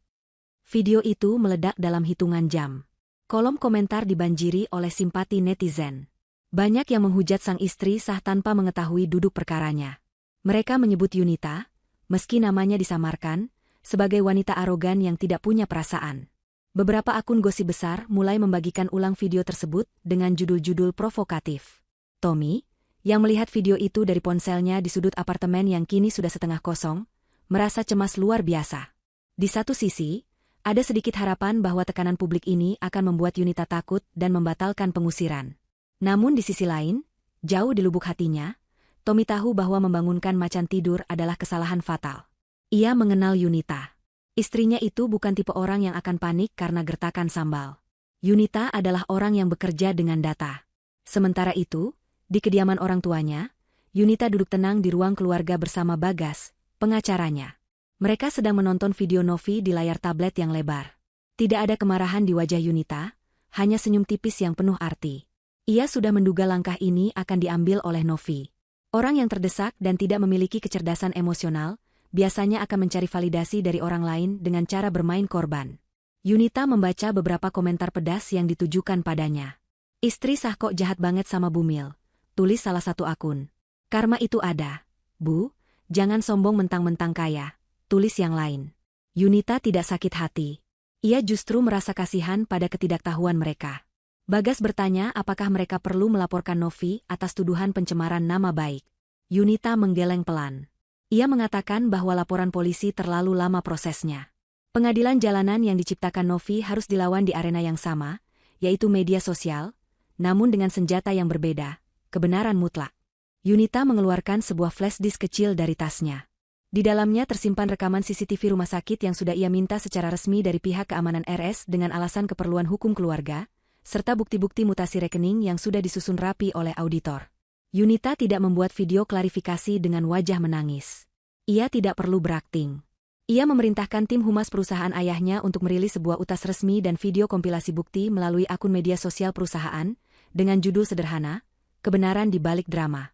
Video itu meledak dalam hitungan jam. Kolom komentar dibanjiri oleh simpati netizen. Banyak yang menghujat sang istri sah tanpa mengetahui duduk perkaranya. Mereka menyebut Yunita, meski namanya disamarkan, sebagai wanita arogan yang tidak punya perasaan. Beberapa akun gosip besar mulai membagikan ulang video tersebut dengan judul-judul provokatif. Tommy, yang melihat video itu dari ponselnya di sudut apartemen yang kini sudah setengah kosong, merasa cemas luar biasa. Di satu sisi, ada sedikit harapan bahwa tekanan publik ini akan membuat Yunita takut dan membatalkan pengusiran. Namun di sisi lain, jauh di lubuk hatinya, Tommy tahu bahwa membangunkan macan tidur adalah kesalahan fatal. Ia mengenal Yunita. Istrinya itu bukan tipe orang yang akan panik karena gertakan sambal. Yunita adalah orang yang bekerja dengan data. Sementara itu, di kediaman orang tuanya, Yunita duduk tenang di ruang keluarga bersama Bagas, pengacaranya. Mereka sedang menonton video Novi di layar tablet yang lebar. Tidak ada kemarahan di wajah Yunita, hanya senyum tipis yang penuh arti. Ia sudah menduga langkah ini akan diambil oleh Novi. Orang yang terdesak dan tidak memiliki kecerdasan emosional, biasanya akan mencari validasi dari orang lain dengan cara bermain korban. Yunita membaca beberapa komentar pedas yang ditujukan padanya. Istri sah kok jahat banget sama Bumil, tulis salah satu akun. Karma itu ada. Bu, jangan sombong mentang-mentang kaya, tulis yang lain. Yunita tidak sakit hati. Ia justru merasa kasihan pada ketidaktahuan mereka. Bagas bertanya apakah mereka perlu melaporkan Novi atas tuduhan pencemaran nama baik. Yunita menggeleng pelan. Ia mengatakan bahwa laporan polisi terlalu lama prosesnya. Pengadilan jalanan yang diciptakan Novi harus dilawan di arena yang sama, yaitu media sosial, namun dengan senjata yang berbeda, kebenaran mutlak. Yunita mengeluarkan sebuah flash disk kecil dari tasnya. Di dalamnya tersimpan rekaman CCTV rumah sakit yang sudah ia minta secara resmi dari pihak keamanan RS dengan alasan keperluan hukum keluarga, serta bukti-bukti mutasi rekening yang sudah disusun rapi oleh auditor. Yunita tidak membuat video klarifikasi dengan wajah menangis. Ia tidak perlu berakting. Ia memerintahkan tim humas perusahaan ayahnya untuk merilis sebuah utas resmi dan video kompilasi bukti melalui akun media sosial perusahaan, dengan judul sederhana, Kebenaran di Balik Drama.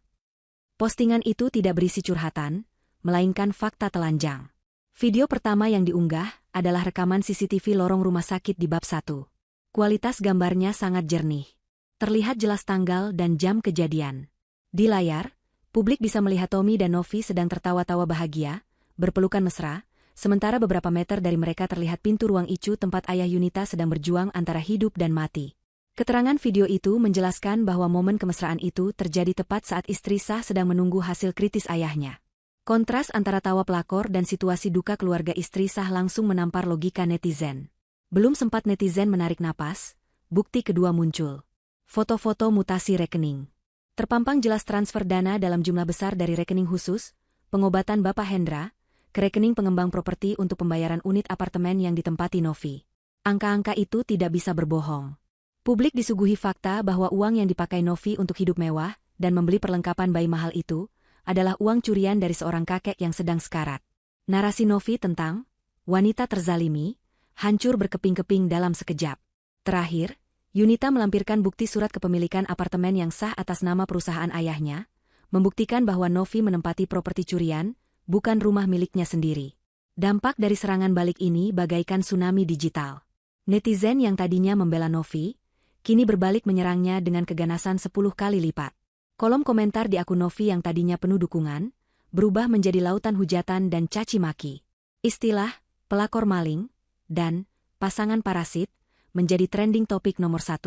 Postingan itu tidak berisi curhatan, melainkan fakta telanjang. Video pertama yang diunggah adalah rekaman CCTV lorong rumah sakit di bab 1. Kualitas gambarnya sangat jernih. Terlihat jelas tanggal dan jam kejadian. Di layar, publik bisa melihat Tommy dan Novi sedang tertawa-tawa bahagia, berpelukan mesra, sementara beberapa meter dari mereka terlihat pintu ruang ICU tempat ayah Yunita sedang berjuang antara hidup dan mati. Keterangan video itu menjelaskan bahwa momen kemesraan itu terjadi tepat saat istri sah sedang menunggu hasil kritis ayahnya. Kontras antara tawa pelakor dan situasi duka keluarga istri sah langsung menampar logika netizen. Belum sempat netizen menarik napas, bukti kedua muncul. Foto-foto mutasi rekening. Terpampang jelas transfer dana dalam jumlah besar dari rekening khusus, pengobatan Bapak Hendra, ke rekening pengembang properti untuk pembayaran unit apartemen yang ditempati Novi. Angka-angka itu tidak bisa berbohong. Publik disuguhi fakta bahwa uang yang dipakai Novi untuk hidup mewah dan membeli perlengkapan bayi mahal itu adalah uang curian dari seorang kakek yang sedang sekarat. Narasi Novi tentang wanita terzalimi hancur berkeping-keping dalam sekejap. Terakhir, Yunita melampirkan bukti surat kepemilikan apartemen yang sah atas nama perusahaan ayahnya, membuktikan bahwa Novi menempati properti curian, bukan rumah miliknya sendiri. Dampak dari serangan balik ini bagaikan tsunami digital. Netizen yang tadinya membela Novi, kini berbalik menyerangnya dengan keganasan 10 kali lipat. Kolom komentar di akun Novi yang tadinya penuh dukungan, berubah menjadi lautan hujatan dan caci maki. Istilah, pelakor maling, dan pasangan parasit, menjadi trending topik nomor 1.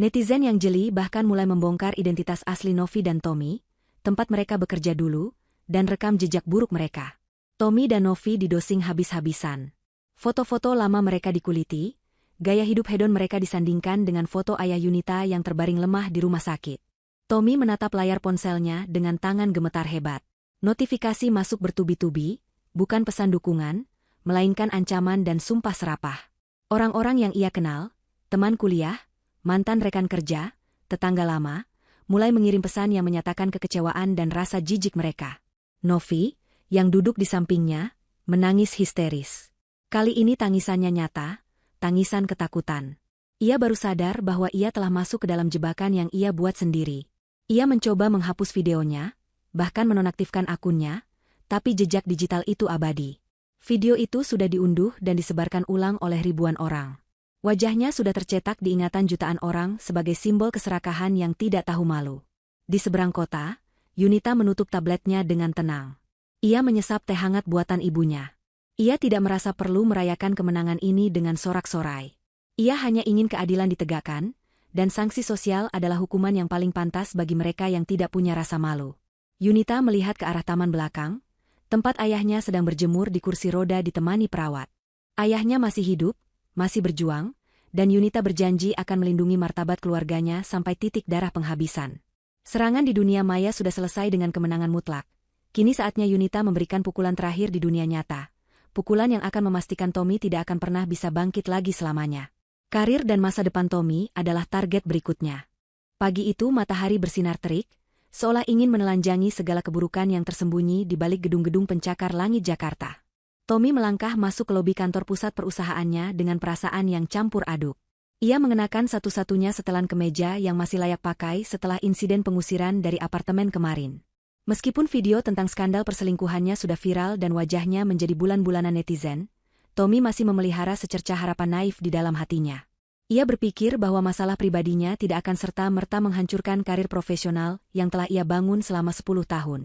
Netizen yang jeli bahkan mulai membongkar identitas asli Novi dan Tommy, tempat mereka bekerja dulu, dan rekam jejak buruk mereka. Tommy dan Novi didosing habis-habisan. Foto-foto lama mereka dikuliti, gaya hidup hedon mereka disandingkan dengan foto ayah Yunita yang terbaring lemah di rumah sakit. Tommy menatap layar ponselnya dengan tangan gemetar hebat. Notifikasi masuk bertubi-tubi, bukan pesan dukungan, melainkan ancaman dan sumpah serapah. Orang-orang yang ia kenal, teman kuliah, mantan rekan kerja, tetangga lama, mulai mengirim pesan yang menyatakan kekecewaan dan rasa jijik mereka. Novi, yang duduk di sampingnya, menangis histeris. Kali ini tangisannya nyata, tangisan ketakutan. Ia baru sadar bahwa ia telah masuk ke dalam jebakan yang ia buat sendiri. Ia mencoba menghapus videonya, bahkan menonaktifkan akunnya, tapi jejak digital itu abadi. Video itu sudah diunduh dan disebarkan ulang oleh ribuan orang. Wajahnya sudah tercetak di ingatan jutaan orang sebagai simbol keserakahan yang tidak tahu malu. Di seberang kota, Yunita menutup tabletnya dengan tenang. Ia menyesap teh hangat buatan ibunya. Ia tidak merasa perlu merayakan kemenangan ini dengan sorak-sorai. Ia hanya ingin keadilan ditegakkan, dan sanksi sosial adalah hukuman yang paling pantas bagi mereka yang tidak punya rasa malu. Yunita melihat ke arah taman belakang, tempat ayahnya sedang berjemur di kursi roda ditemani perawat. Ayahnya masih hidup, masih berjuang, dan Yunita berjanji akan melindungi martabat keluarganya sampai titik darah penghabisan. Serangan di dunia maya sudah selesai dengan kemenangan mutlak. Kini saatnya Yunita memberikan pukulan terakhir di dunia nyata. Pukulan yang akan memastikan Tommy tidak akan pernah bisa bangkit lagi selamanya. Karir dan masa depan Tommy adalah target berikutnya. Pagi itu matahari bersinar terik, seolah ingin menelanjangi segala keburukan yang tersembunyi di balik gedung-gedung pencakar langit Jakarta. Tommy melangkah masuk ke lobi kantor pusat perusahaannya dengan perasaan yang campur aduk. Ia mengenakan satu-satunya setelan kemeja yang masih layak pakai setelah insiden pengusiran dari apartemen kemarin. Meskipun video tentang skandal perselingkuhannya sudah viral dan wajahnya menjadi bulan-bulanan netizen, Tommy masih memelihara secercah harapan naif di dalam hatinya. Ia berpikir bahwa masalah pribadinya tidak akan serta-merta menghancurkan karir profesional yang telah ia bangun selama 10 tahun.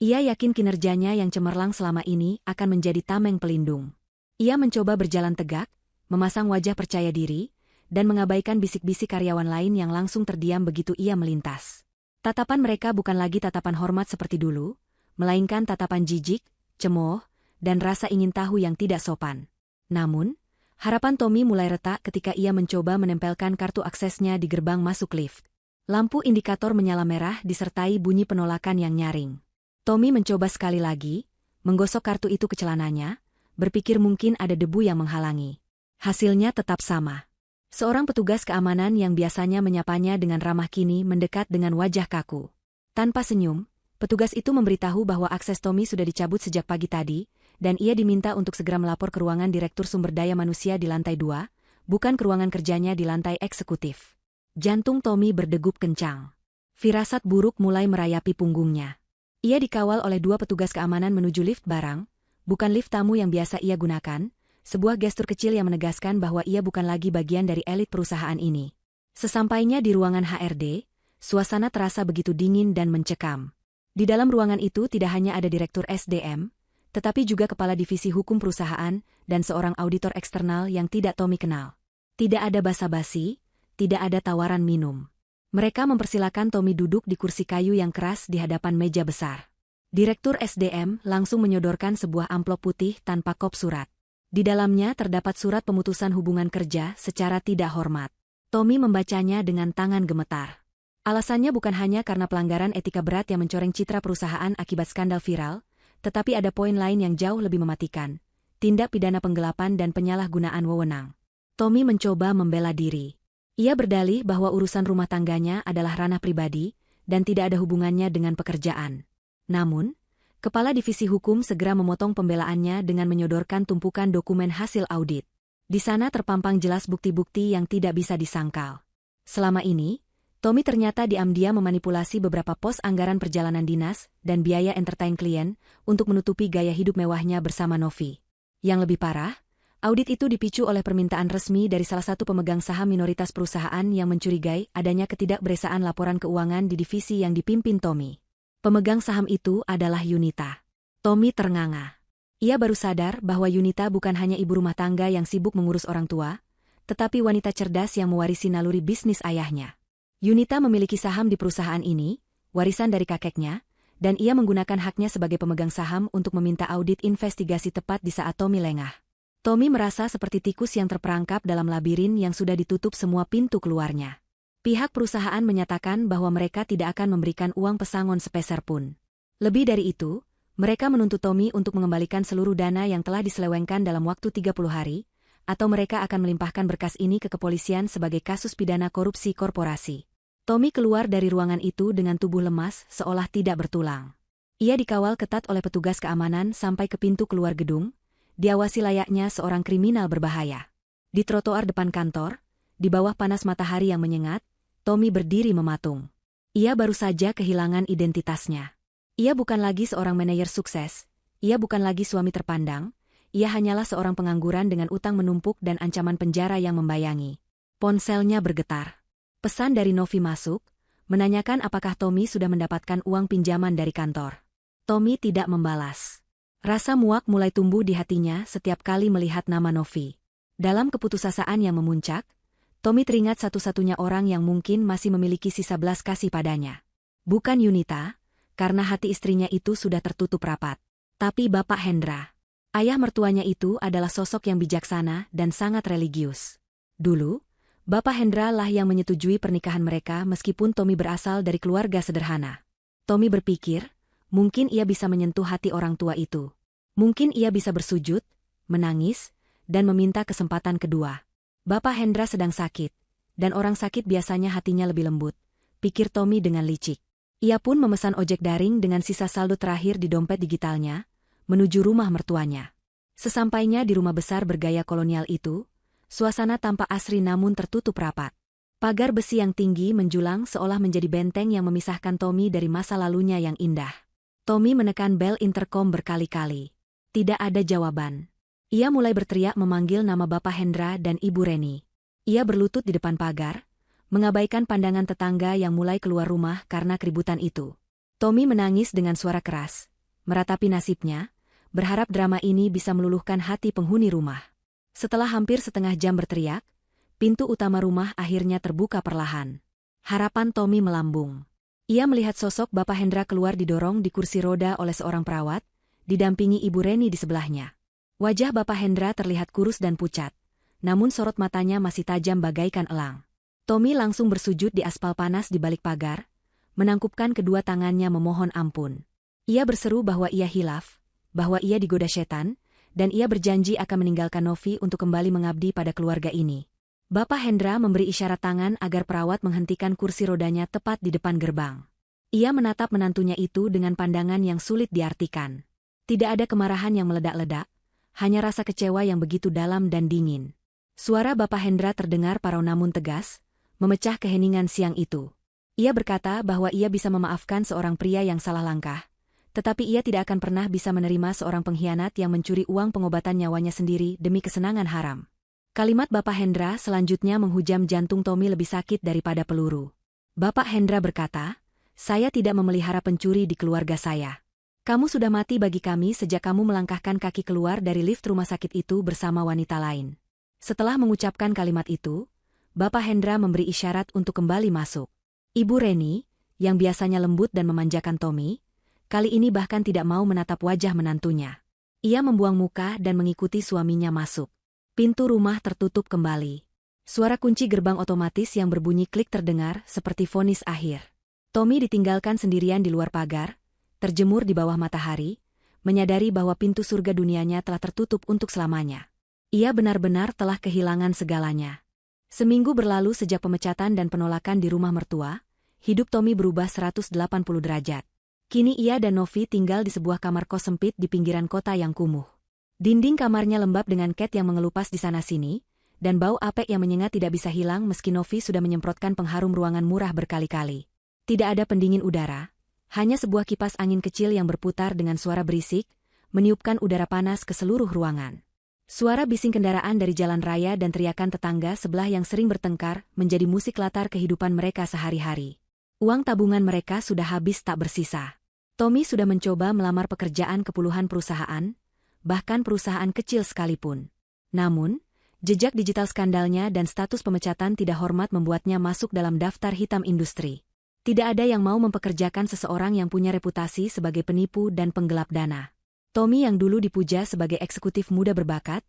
Ia yakin kinerjanya yang cemerlang selama ini akan menjadi tameng pelindung. Ia mencoba berjalan tegak, memasang wajah percaya diri, dan mengabaikan bisik-bisik karyawan lain yang langsung terdiam begitu ia melintas. Tatapan mereka bukan lagi tatapan hormat seperti dulu, melainkan tatapan jijik, cemooh, dan rasa ingin tahu yang tidak sopan. Namun, harapan Tommy mulai retak ketika ia mencoba menempelkan kartu aksesnya di gerbang masuk lift. Lampu indikator menyala merah disertai bunyi penolakan yang nyaring. Tommy mencoba sekali lagi, menggosok kartu itu ke celananya, berpikir mungkin ada debu yang menghalangi. Hasilnya tetap sama. Seorang petugas keamanan yang biasanya menyapanya dengan ramah kini mendekat dengan wajah kaku. Tanpa senyum, petugas itu memberitahu bahwa akses Tommy sudah dicabut sejak pagi tadi, dan ia diminta untuk segera melapor ke ruangan Direktur Sumber Daya Manusia di lantai 2, bukan ke ruangan kerjanya di lantai eksekutif. Jantung Tommy berdegup kencang. Firasat buruk mulai merayapi punggungnya. Ia dikawal oleh 2 petugas keamanan menuju lift barang, bukan lift tamu yang biasa ia gunakan, sebuah gestur kecil yang menegaskan bahwa ia bukan lagi bagian dari elit perusahaan ini. Sesampainya di ruangan HRD, suasana terasa begitu dingin dan mencekam. Di dalam ruangan itu tidak hanya ada Direktur SDM, tetapi juga Kepala Divisi Hukum Perusahaan dan seorang auditor eksternal yang tidak Tommy kenal. Tidak ada basa-basi, tidak ada tawaran minum. Mereka mempersilakan Tommy duduk di kursi kayu yang keras di hadapan meja besar. Direktur SDM langsung menyodorkan sebuah amplop putih tanpa kop surat. Di dalamnya terdapat surat pemutusan hubungan kerja secara tidak hormat. Tommy membacanya dengan tangan gemetar. Alasannya bukan hanya karena pelanggaran etika berat yang mencoreng citra perusahaan akibat skandal viral, tetapi ada poin lain yang jauh lebih mematikan, tindak pidana penggelapan dan penyalahgunaan wewenang. Tommy mencoba membela diri. Ia berdalih bahwa urusan rumah tangganya adalah ranah pribadi, dan tidak ada hubungannya dengan pekerjaan. Namun, Kepala Divisi Hukum segera memotong pembelaannya dengan menyodorkan tumpukan dokumen hasil audit. Di sana terpampang jelas bukti-bukti yang tidak bisa disangkal. Selama ini, Tommy ternyata diam-diam memanipulasi beberapa pos anggaran perjalanan dinas dan biaya entertain klien untuk menutupi gaya hidup mewahnya bersama Novi. Yang lebih parah, audit itu dipicu oleh permintaan resmi dari salah satu pemegang saham minoritas perusahaan yang mencurigai adanya ketidakberesaan laporan keuangan di divisi yang dipimpin Tommy. Pemegang saham itu adalah Yunita. Tommy ternganga. Ia baru sadar bahwa Yunita bukan hanya ibu rumah tangga yang sibuk mengurus orang tua, tetapi wanita cerdas yang mewarisi naluri bisnis ayahnya. Yunita memiliki saham di perusahaan ini, warisan dari kakeknya, dan ia menggunakan haknya sebagai pemegang saham untuk meminta audit investigasi tepat di saat Tommy lengah. Tommy merasa seperti tikus yang terperangkap dalam labirin yang sudah ditutup semua pintu keluarnya. Pihak perusahaan menyatakan bahwa mereka tidak akan memberikan uang pesangon sepeser pun. Lebih dari itu, mereka menuntut Tommy untuk mengembalikan seluruh dana yang telah diselewengkan dalam waktu 30 hari, atau mereka akan melimpahkan berkas ini ke kepolisian sebagai kasus pidana korupsi korporasi. Tommy keluar dari ruangan itu dengan tubuh lemas seolah tidak bertulang. Ia dikawal ketat oleh petugas keamanan sampai ke pintu keluar gedung, diawasi layaknya seorang kriminal berbahaya. Di trotoar depan kantor, di bawah panas matahari yang menyengat, Tommy berdiri mematung. Ia baru saja kehilangan identitasnya. Ia bukan lagi seorang manajer sukses, ia bukan lagi suami terpandang, ia hanyalah seorang pengangguran dengan utang menumpuk dan ancaman penjara yang membayangi. Ponselnya bergetar. Pesan dari Novi masuk, menanyakan apakah Tommy sudah mendapatkan uang pinjaman dari kantor. Tommy tidak membalas. Rasa muak mulai tumbuh di hatinya setiap kali melihat nama Novi. Dalam keputusasaan yang memuncak, Tommy teringat satu-satunya orang yang mungkin masih memiliki sisa belas kasih padanya. Bukan Yunita, karena hati istrinya itu sudah tertutup rapat. Tapi Bapak Hendra. Ayah mertuanya itu adalah sosok yang bijaksana dan sangat religius. Dulu, Bapak Hendra lah yang menyetujui pernikahan mereka meskipun Tommy berasal dari keluarga sederhana. Tommy berpikir, mungkin ia bisa menyentuh hati orang tua itu. Mungkin ia bisa bersujud, menangis, dan meminta kesempatan kedua. Bapak Hendra sedang sakit, dan orang sakit biasanya hatinya lebih lembut, pikir Tommy dengan licik. Ia pun memesan ojek daring dengan sisa saldo terakhir di dompet digitalnya, menuju rumah mertuanya. Sesampainya di rumah besar bergaya kolonial itu, suasana tampak asri namun tertutup rapat. Pagar besi yang tinggi menjulang seolah menjadi benteng yang memisahkan Tommy dari masa lalunya yang indah. Tommy menekan bel interkom berkali-kali. Tidak ada jawaban. Ia mulai berteriak memanggil nama Bapak Hendra dan Ibu Reni. Ia berlutut di depan pagar, mengabaikan pandangan tetangga yang mulai keluar rumah karena keributan itu. Tommy menangis dengan suara keras, meratapi nasibnya, berharap drama ini bisa meluluhkan hati penghuni rumah. Setelah hampir setengah jam berteriak, pintu utama rumah akhirnya terbuka perlahan. Harapan Tommy melambung. Ia melihat sosok Bapak Hendra keluar didorong di kursi roda oleh seorang perawat, didampingi Ibu Reni di sebelahnya. Wajah Bapak Hendra terlihat kurus dan pucat, namun sorot matanya masih tajam bagaikan elang. Tommy langsung bersujud di aspal panas di balik pagar, menangkupkan kedua tangannya memohon ampun. Ia berseru bahwa ia hilaf, bahwa ia digoda setan, dan ia berjanji akan meninggalkan Novi untuk kembali mengabdi pada keluarga ini. Bapak Hendra memberi isyarat tangan agar perawat menghentikan kursi rodanya tepat di depan gerbang. Ia menatap menantunya itu dengan pandangan yang sulit diartikan. Tidak ada kemarahan yang meledak-ledak, hanya rasa kecewa yang begitu dalam dan dingin. Suara Bapak Hendra terdengar parau namun tegas, memecah keheningan siang itu. Ia berkata bahwa ia bisa memaafkan seorang pria yang salah langkah, tetapi ia tidak akan pernah bisa menerima seorang pengkhianat yang mencuri uang pengobatan nyawanya sendiri demi kesenangan haram. Kalimat Bapak Hendra selanjutnya menghujam jantung Tommy lebih sakit daripada peluru. Bapak Hendra berkata, "Saya tidak memelihara pencuri di keluarga saya. Kamu sudah mati bagi kami sejak kamu melangkahkan kaki keluar dari lift rumah sakit itu bersama wanita lain." Setelah mengucapkan kalimat itu, Bapak Hendra memberi isyarat untuk kembali masuk. Ibu Reni, yang biasanya lembut dan memanjakan Tommy, kali ini bahkan tidak mau menatap wajah menantunya. Ia membuang muka dan mengikuti suaminya masuk. Pintu rumah tertutup kembali. Suara kunci gerbang otomatis yang berbunyi klik terdengar seperti vonis akhir. Tommy ditinggalkan sendirian di luar pagar, terjemur di bawah matahari, menyadari bahwa pintu surga dunianya telah tertutup untuk selamanya. Ia benar-benar telah kehilangan segalanya. Seminggu berlalu sejak pemecatan dan penolakan di rumah mertua, hidup Tommy berubah 180 derajat. Kini ia dan Novi tinggal di sebuah kamar kos sempit di pinggiran kota yang kumuh. Dinding kamarnya lembab dengan cat yang mengelupas di sana-sini, dan bau apek yang menyengat tidak bisa hilang meski Novi sudah menyemprotkan pengharum ruangan murah berkali-kali. Tidak ada pendingin udara, hanya sebuah kipas angin kecil yang berputar dengan suara berisik, meniupkan udara panas ke seluruh ruangan. Suara bising kendaraan dari jalan raya dan teriakan tetangga sebelah yang sering bertengkar menjadi musik latar kehidupan mereka sehari-hari. Uang tabungan mereka sudah habis tak bersisa. Tommy sudah mencoba melamar pekerjaan ke puluhan perusahaan, bahkan perusahaan kecil sekalipun. Namun, jejak digital skandalnya dan status pemecatan tidak hormat membuatnya masuk dalam daftar hitam industri. Tidak ada yang mau mempekerjakan seseorang yang punya reputasi sebagai penipu dan penggelap dana. Tommy yang dulu dipuja sebagai eksekutif muda berbakat,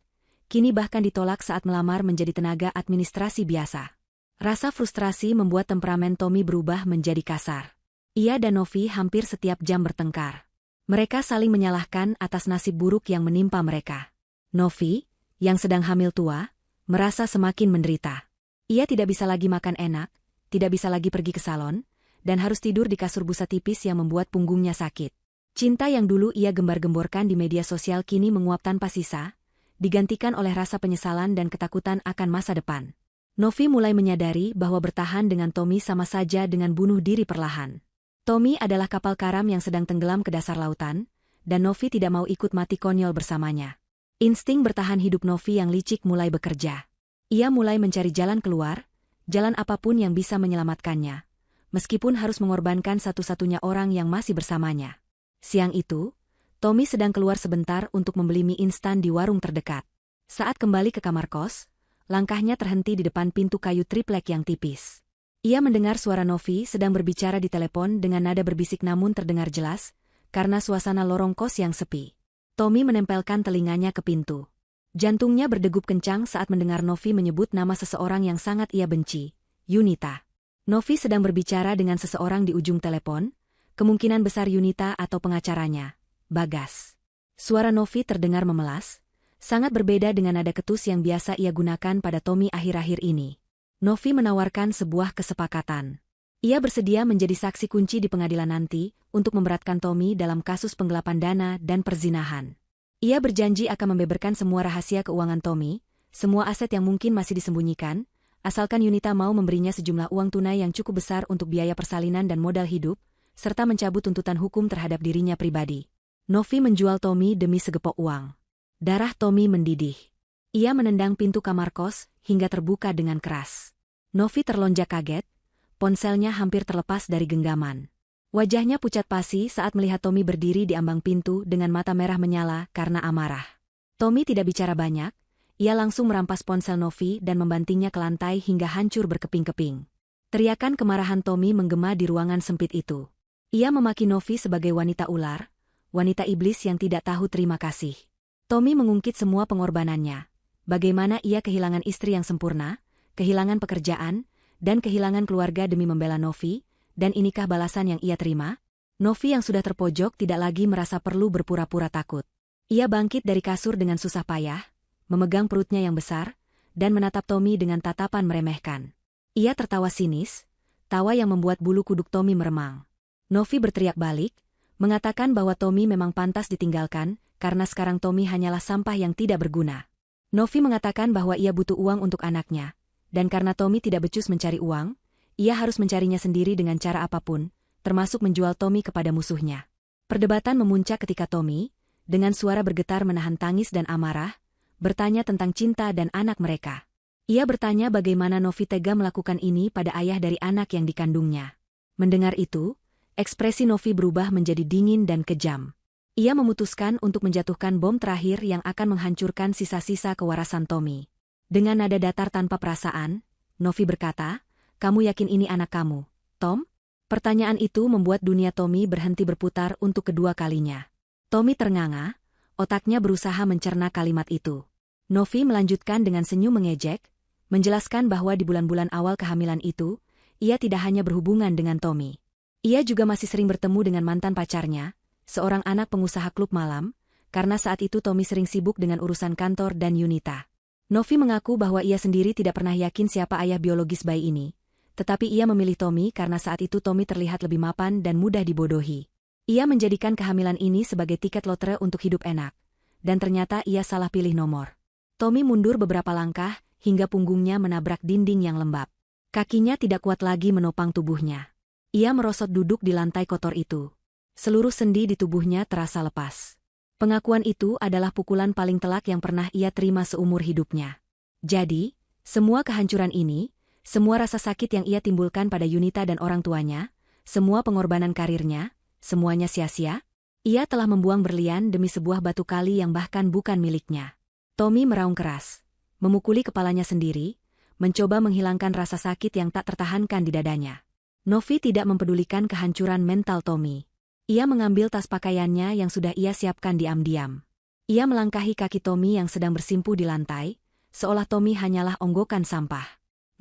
kini bahkan ditolak saat melamar menjadi tenaga administrasi biasa. Rasa frustrasi membuat temperamen Tommy berubah menjadi kasar. Ia dan Novi hampir setiap jam bertengkar. Mereka saling menyalahkan atas nasib buruk yang menimpa mereka. Novi, yang sedang hamil tua, merasa semakin menderita. Ia tidak bisa lagi makan enak, tidak bisa lagi pergi ke salon, dan harus tidur di kasur busa tipis yang membuat punggungnya sakit. Cinta yang dulu ia gembar-gemborkan di media sosial kini menguap tanpa sisa, digantikan oleh rasa penyesalan dan ketakutan akan masa depan. Novi mulai menyadari bahwa bertahan dengan Tommy sama saja dengan bunuh diri perlahan. Tommy adalah kapal karam yang sedang tenggelam ke dasar lautan, dan Novi tidak mau ikut mati konyol bersamanya. Insting bertahan hidup Novi yang licik mulai bekerja. Ia mulai mencari jalan keluar, jalan apapun yang bisa menyelamatkannya, meskipun harus mengorbankan satu-satunya orang yang masih bersamanya. Siang itu, Tommy sedang keluar sebentar untuk membeli mie instan di warung terdekat. Saat kembali ke kamar kos, langkahnya terhenti di depan pintu kayu triplek yang tipis. Ia mendengar suara Novi sedang berbicara di telepon dengan nada berbisik namun terdengar jelas, karena suasana lorong kos yang sepi. Tommy menempelkan telinganya ke pintu. Jantungnya berdegup kencang saat mendengar Novi menyebut nama seseorang yang sangat ia benci, Yunita. Novi sedang berbicara dengan seseorang di ujung telepon, kemungkinan besar Yunita atau pengacaranya, Bagas. Suara Novi terdengar memelas, sangat berbeda dengan nada ketus yang biasa ia gunakan pada Tommy akhir-akhir ini. Novi menawarkan sebuah kesepakatan. Ia bersedia menjadi saksi kunci di pengadilan nanti untuk memberatkan Tommy dalam kasus penggelapan dana dan perzinahan. Ia berjanji akan membeberkan semua rahasia keuangan Tommy, semua aset yang mungkin masih disembunyikan, asalkan Yunita mau memberinya sejumlah uang tunai yang cukup besar untuk biaya persalinan dan modal hidup, serta mencabut tuntutan hukum terhadap dirinya pribadi. Novi menjual Tommy demi segepok uang. Darah Tommy mendidih. Ia menendang pintu kamar kos hingga terbuka dengan keras. Novi terlonjak kaget, ponselnya hampir terlepas dari genggaman. Wajahnya pucat pasi saat melihat Tommy berdiri di ambang pintu dengan mata merah menyala karena amarah. Tommy tidak bicara banyak, ia langsung merampas ponsel Novi dan membantingnya ke lantai hingga hancur berkeping-keping. Teriakan kemarahan Tommy menggema di ruangan sempit itu. Ia memaki Novi sebagai wanita ular, wanita iblis yang tidak tahu terima kasih. Tommy mengungkit semua pengorbanannya. Bagaimana ia kehilangan istri yang sempurna, kehilangan pekerjaan, dan kehilangan keluarga demi membela Novi, dan inikah balasan yang ia terima? Novi yang sudah terpojok tidak lagi merasa perlu berpura-pura takut. Ia bangkit dari kasur dengan susah payah, memegang perutnya yang besar, dan menatap Tommy dengan tatapan meremehkan. Ia tertawa sinis, tawa yang membuat bulu kuduk Tommy meremang. Novi berteriak balik, mengatakan bahwa Tommy memang pantas ditinggalkan, karena sekarang Tommy hanyalah sampah yang tidak berguna. Novi mengatakan bahwa ia butuh uang untuk anaknya, dan karena Tommy tidak becus mencari uang, ia harus mencarinya sendiri dengan cara apapun, termasuk menjual Tommy kepada musuhnya. Perdebatan memuncak ketika Tommy, dengan suara bergetar menahan tangis dan amarah, bertanya tentang cinta dan anak mereka. Ia bertanya bagaimana Novi tega melakukan ini pada ayah dari anak yang dikandungnya. Mendengar itu, ekspresi Novi berubah menjadi dingin dan kejam. Ia memutuskan untuk menjatuhkan bom terakhir yang akan menghancurkan sisa-sisa kewarasan Tommy. Dengan nada datar tanpa perasaan, Novi berkata, "Kamu yakin ini anak kamu, Tom?" Pertanyaan itu membuat dunia Tommy berhenti berputar untuk kedua kalinya. Tommy ternganga, otaknya berusaha mencerna kalimat itu. Novi melanjutkan dengan senyum mengejek, menjelaskan bahwa di bulan-bulan awal kehamilan itu, ia tidak hanya berhubungan dengan Tommy. Ia juga masih sering bertemu dengan mantan pacarnya, seorang anak pengusaha klub malam, karena saat itu Tommy sering sibuk dengan urusan kantor dan Yunita. Novi mengaku bahwa ia sendiri tidak pernah yakin siapa ayah biologis bayi ini, tetapi ia memilih Tommy karena saat itu Tommy terlihat lebih mapan dan mudah dibodohi. Ia menjadikan kehamilan ini sebagai tiket lotre untuk hidup enak, dan ternyata ia salah pilih nomor. Tommy mundur beberapa langkah, hingga punggungnya menabrak dinding yang lembab. Kakinya tidak kuat lagi menopang tubuhnya. Ia merosot duduk di lantai kotor itu. Seluruh sendi di tubuhnya terasa lepas. Pengakuan itu adalah pukulan paling telak yang pernah ia terima seumur hidupnya. Jadi, semua kehancuran ini, semua rasa sakit yang ia timbulkan pada Yunita dan orang tuanya, semua pengorbanan karirnya, semuanya sia-sia. Ia telah membuang berlian demi sebuah batu kali yang bahkan bukan miliknya. Tommy meraung keras, memukuli kepalanya sendiri, mencoba menghilangkan rasa sakit yang tak tertahankan di dadanya. Novi tidak mempedulikan kehancuran mental Tommy. Ia mengambil tas pakaiannya yang sudah ia siapkan diam-diam. Ia melangkahi kaki Tommy yang sedang bersimpuh di lantai, seolah Tommy hanyalah onggokan sampah.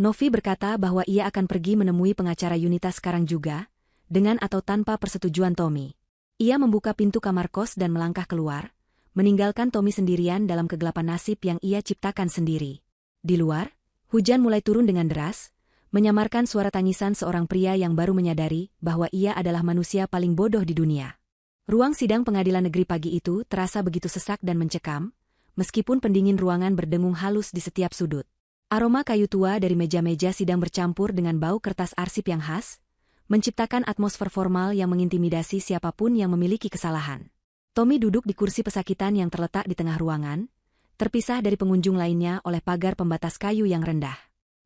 Novi berkata bahwa ia akan pergi menemui pengacara Yunita sekarang juga, dengan atau tanpa persetujuan Tommy. Ia membuka pintu kamar kos dan melangkah keluar, meninggalkan Tommy sendirian dalam kegelapan nasib yang ia ciptakan sendiri. Di luar, hujan mulai turun dengan deras, menyamarkan suara tangisan seorang pria yang baru menyadari bahwa ia adalah manusia paling bodoh di dunia. Ruang sidang pengadilan negeri pagi itu terasa begitu sesak dan mencekam, meskipun pendingin ruangan berdengung halus di setiap sudut. Aroma kayu tua dari meja-meja sidang bercampur dengan bau kertas arsip yang khas, menciptakan atmosfer formal yang mengintimidasi siapapun yang memiliki kesalahan. Tommy duduk di kursi pesakitan yang terletak di tengah ruangan, terpisah dari pengunjung lainnya oleh pagar pembatas kayu yang rendah.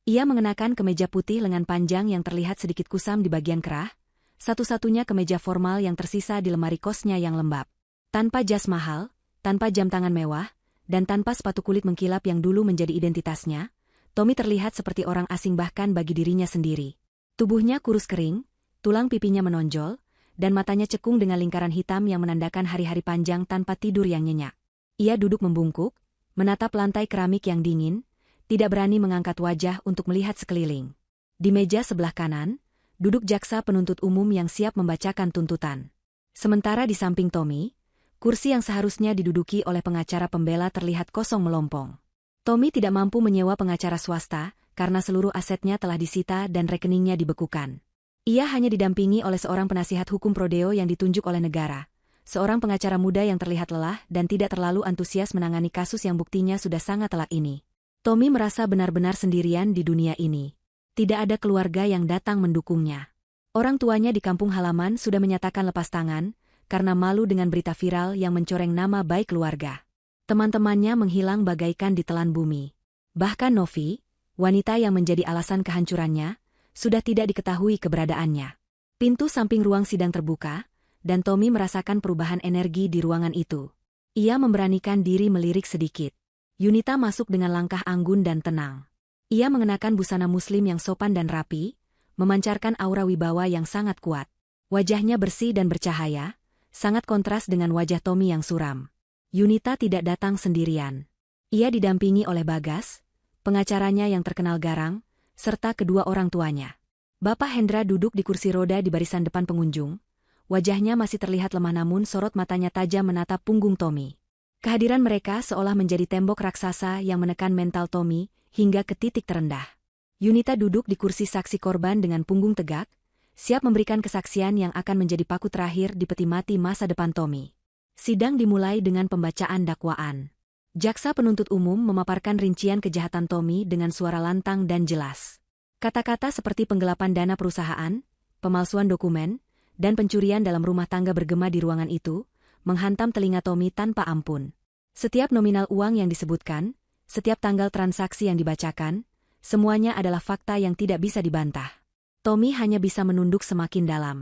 Ia mengenakan kemeja putih lengan panjang yang terlihat sedikit kusam di bagian kerah, satu-satunya kemeja formal yang tersisa di lemari kosnya yang lembab. Tanpa jas mahal, tanpa jam tangan mewah, dan tanpa sepatu kulit mengkilap yang dulu menjadi identitasnya, Tommy terlihat seperti orang asing bahkan bagi dirinya sendiri. Tubuhnya kurus kering, tulang pipinya menonjol, dan matanya cekung dengan lingkaran hitam yang menandakan hari-hari panjang tanpa tidur yang nyenyak. Ia duduk membungkuk, menatap lantai keramik yang dingin, tidak berani mengangkat wajah untuk melihat sekeliling. Di meja sebelah kanan, duduk jaksa penuntut umum yang siap membacakan tuntutan. Sementara di samping Tommy, kursi yang seharusnya diduduki oleh pengacara pembela terlihat kosong melompong. Tommy tidak mampu menyewa pengacara swasta, karena seluruh asetnya telah disita dan rekeningnya dibekukan. Ia hanya didampingi oleh seorang penasihat hukum prodeo yang ditunjuk oleh negara, seorang pengacara muda yang terlihat lelah dan tidak terlalu antusias menangani kasus yang buktinya sudah sangat telak ini. Tommy merasa benar-benar sendirian di dunia ini. Tidak ada keluarga yang datang mendukungnya. Orang tuanya di kampung halaman sudah menyatakan lepas tangan, karena malu dengan berita viral yang mencoreng nama baik keluarga. Teman-temannya menghilang bagaikan ditelan bumi. Bahkan Novi, wanita yang menjadi alasan kehancurannya, sudah tidak diketahui keberadaannya. Pintu samping ruang sidang terbuka, dan Tommy merasakan perubahan energi di ruangan itu. Ia memberanikan diri melirik sedikit. Yunita masuk dengan langkah anggun dan tenang. Ia mengenakan busana muslim yang sopan dan rapi, memancarkan aura wibawa yang sangat kuat. Wajahnya bersih dan bercahaya, sangat kontras dengan wajah Tommy yang suram. Yunita tidak datang sendirian. Ia didampingi oleh Bagas, pengacaranya yang terkenal garang, serta kedua orang tuanya. Bapak Hendra duduk di kursi roda di barisan depan pengunjung. Wajahnya masih terlihat lemah namun sorot matanya tajam menatap punggung Tommy. Kehadiran mereka seolah menjadi tembok raksasa yang menekan mental Tommy hingga ke titik terendah. Yunita duduk di kursi saksi korban dengan punggung tegak, siap memberikan kesaksian yang akan menjadi paku terakhir di peti mati masa depan Tommy. Sidang dimulai dengan pembacaan dakwaan. Jaksa penuntut umum memaparkan rincian kejahatan Tommy dengan suara lantang dan jelas. Kata-kata seperti penggelapan dana perusahaan, pemalsuan dokumen, dan pencurian dalam rumah tangga bergema di ruangan itu, menghantam telinga Tommy tanpa ampun. Setiap nominal uang yang disebutkan, setiap tanggal transaksi yang dibacakan, semuanya adalah fakta yang tidak bisa dibantah. Tommy hanya bisa menunduk semakin dalam.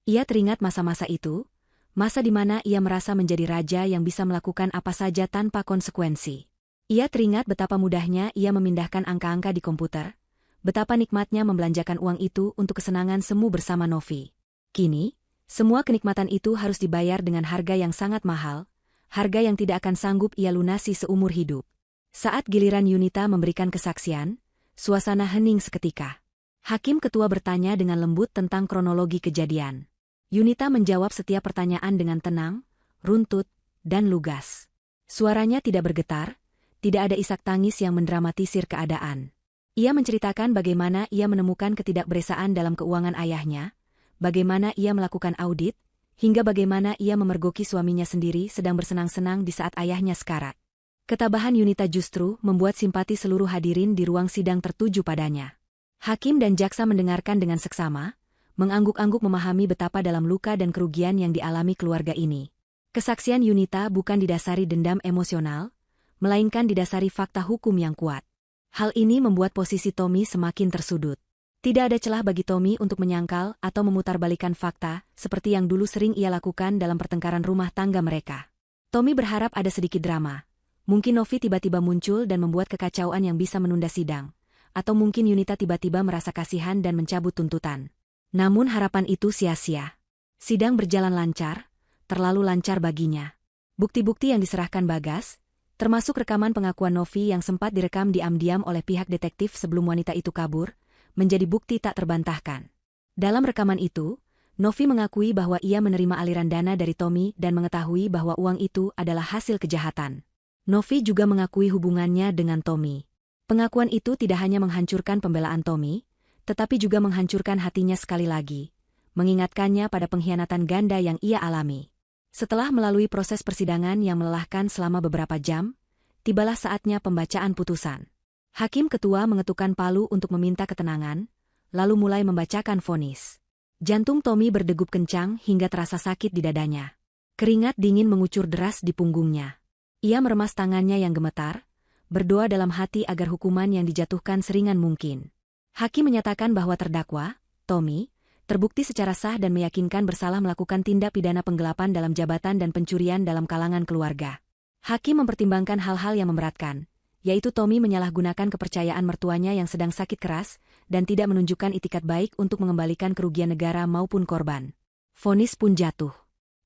Ia teringat masa-masa itu, masa di mana ia merasa menjadi raja yang bisa melakukan apa saja tanpa konsekuensi. Ia teringat betapa mudahnya ia memindahkan angka-angka di komputer, betapa nikmatnya membelanjakan uang itu untuk kesenangan semu bersama Novi. Kini, semua kenikmatan itu harus dibayar dengan harga yang sangat mahal, harga yang tidak akan sanggup ia lunasi seumur hidup. Saat giliran Yunita memberikan kesaksian, suasana hening seketika. Hakim ketua bertanya dengan lembut tentang kronologi kejadian. Yunita menjawab setiap pertanyaan dengan tenang, runtut, dan lugas. Suaranya tidak bergetar, tidak ada isak tangis yang mendramatisir keadaan. Ia menceritakan bagaimana ia menemukan ketidakberesaan dalam keuangan ayahnya, bagaimana ia melakukan audit, hingga bagaimana ia memergoki suaminya sendiri sedang bersenang-senang di saat ayahnya sekarat. Ketabahan Yunita justru membuat simpati seluruh hadirin di ruang sidang tertuju padanya. Hakim dan jaksa mendengarkan dengan seksama, mengangguk-angguk memahami betapa dalam luka dan kerugian yang dialami keluarga ini. Kesaksian Yunita bukan didasari dendam emosional, melainkan didasari fakta hukum yang kuat. Hal ini membuat posisi Tommy semakin tersudut. Tidak ada celah bagi Tommy untuk menyangkal atau memutarbalikkan fakta, seperti yang dulu sering ia lakukan dalam pertengkaran rumah tangga mereka. Tommy berharap ada sedikit drama. Mungkin Novi tiba-tiba muncul dan membuat kekacauan yang bisa menunda sidang. Atau mungkin Yunita tiba-tiba merasa kasihan dan mencabut tuntutan. Namun harapan itu sia-sia. Sidang berjalan lancar, terlalu lancar baginya. Bukti-bukti yang diserahkan Bagas, termasuk rekaman pengakuan Novi yang sempat direkam diam-diam oleh pihak detektif sebelum wanita itu kabur, menjadi bukti tak terbantahkan. Dalam rekaman itu, Novi mengakui bahwa ia menerima aliran dana dari Tommy dan mengetahui bahwa uang itu adalah hasil kejahatan. Novi juga mengakui hubungannya dengan Tommy. Pengakuan itu tidak hanya menghancurkan pembelaan Tommy, tetapi juga menghancurkan hatinya sekali lagi, mengingatkannya pada pengkhianatan ganda yang ia alami. Setelah melalui proses persidangan yang melelahkan selama beberapa jam, tibalah saatnya pembacaan putusan. Hakim ketua mengetukkan palu untuk meminta ketenangan, lalu mulai membacakan vonis. Jantung Tommy berdegup kencang hingga terasa sakit di dadanya. Keringat dingin mengucur deras di punggungnya. Ia meremas tangannya yang gemetar, berdoa dalam hati agar hukuman yang dijatuhkan seringan mungkin. Hakim menyatakan bahwa terdakwa, Tommy, terbukti secara sah dan meyakinkan bersalah melakukan tindak pidana penggelapan dalam jabatan dan pencurian dalam kalangan keluarga. Hakim mempertimbangkan hal-hal yang memberatkan, yaitu Tommy menyalahgunakan kepercayaan mertuanya yang sedang sakit keras dan tidak menunjukkan itikat baik untuk mengembalikan kerugian negara maupun korban. Vonis pun jatuh.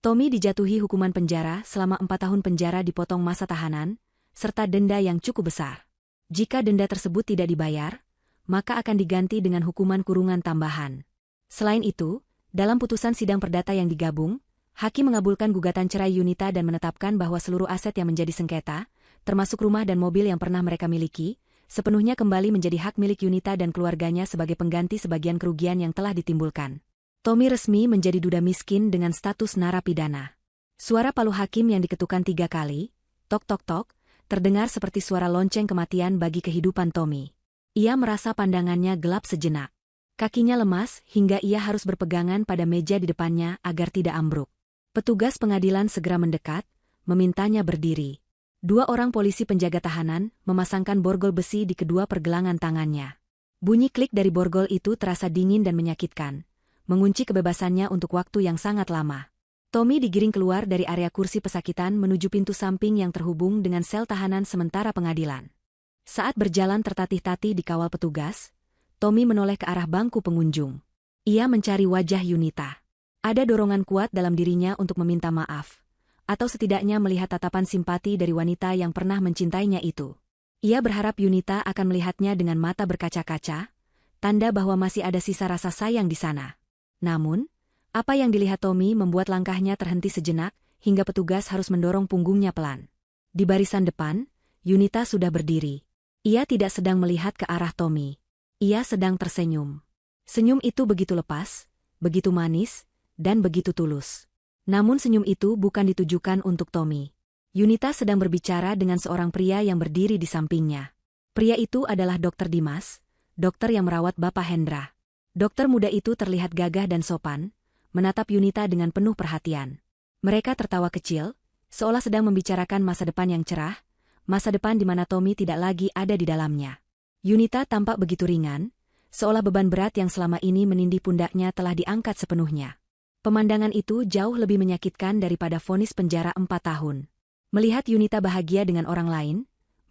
Tommy dijatuhi hukuman penjara selama 4 tahun penjara dipotong masa tahanan, serta denda yang cukup besar. Jika denda tersebut tidak dibayar, maka akan diganti dengan hukuman kurungan tambahan. Selain itu, dalam putusan sidang perdata yang digabung, hakim mengabulkan gugatan cerai Yunita dan menetapkan bahwa seluruh aset yang menjadi sengketa, termasuk rumah dan mobil yang pernah mereka miliki, sepenuhnya kembali menjadi hak milik Yunita dan keluarganya sebagai pengganti sebagian kerugian yang telah ditimbulkan. Tommy resmi menjadi duda miskin dengan status narapidana. Suara palu hakim yang diketukkan 3 kali, tok tok tok, terdengar seperti suara lonceng kematian bagi kehidupan Tommy. Ia merasa pandangannya gelap sejenak. Kakinya lemas hingga ia harus berpegangan pada meja di depannya agar tidak ambruk. Petugas pengadilan segera mendekat, memintanya berdiri. 2 orang polisi penjaga tahanan memasangkan borgol besi di kedua pergelangan tangannya. Bunyi klik dari borgol itu terasa dingin dan menyakitkan, mengunci kebebasannya untuk waktu yang sangat lama. Tommy digiring keluar dari area kursi pesakitan menuju pintu samping yang terhubung dengan sel tahanan sementara pengadilan. Saat berjalan tertatih-tatih di kawal petugas, Tommy menoleh ke arah bangku pengunjung. Ia mencari wajah Yunita. Ada dorongan kuat dalam dirinya untuk meminta maaf, atau setidaknya melihat tatapan simpati dari wanita yang pernah mencintainya itu. Ia berharap Yunita akan melihatnya dengan mata berkaca-kaca, tanda bahwa masih ada sisa rasa sayang di sana. Namun, apa yang dilihat Tommy membuat langkahnya terhenti sejenak, hingga petugas harus mendorong punggungnya pelan. Di barisan depan, Yunita sudah berdiri. Ia tidak sedang melihat ke arah Tommy. Ia sedang tersenyum. Senyum itu begitu lepas, begitu manis, dan begitu tulus. Namun senyum itu bukan ditujukan untuk Tommy. Yunita sedang berbicara dengan seorang pria yang berdiri di sampingnya. Pria itu adalah Dr. Dimas, dokter yang merawat Bapak Hendra. Dokter muda itu terlihat gagah dan sopan, menatap Yunita dengan penuh perhatian. Mereka tertawa kecil, seolah sedang membicarakan masa depan yang cerah, masa depan di mana Tommy tidak lagi ada di dalamnya. Yunita tampak begitu ringan, seolah beban berat yang selama ini menindih pundaknya telah diangkat sepenuhnya. Pemandangan itu jauh lebih menyakitkan daripada vonis penjara 4 tahun. Melihat Yunita bahagia dengan orang lain,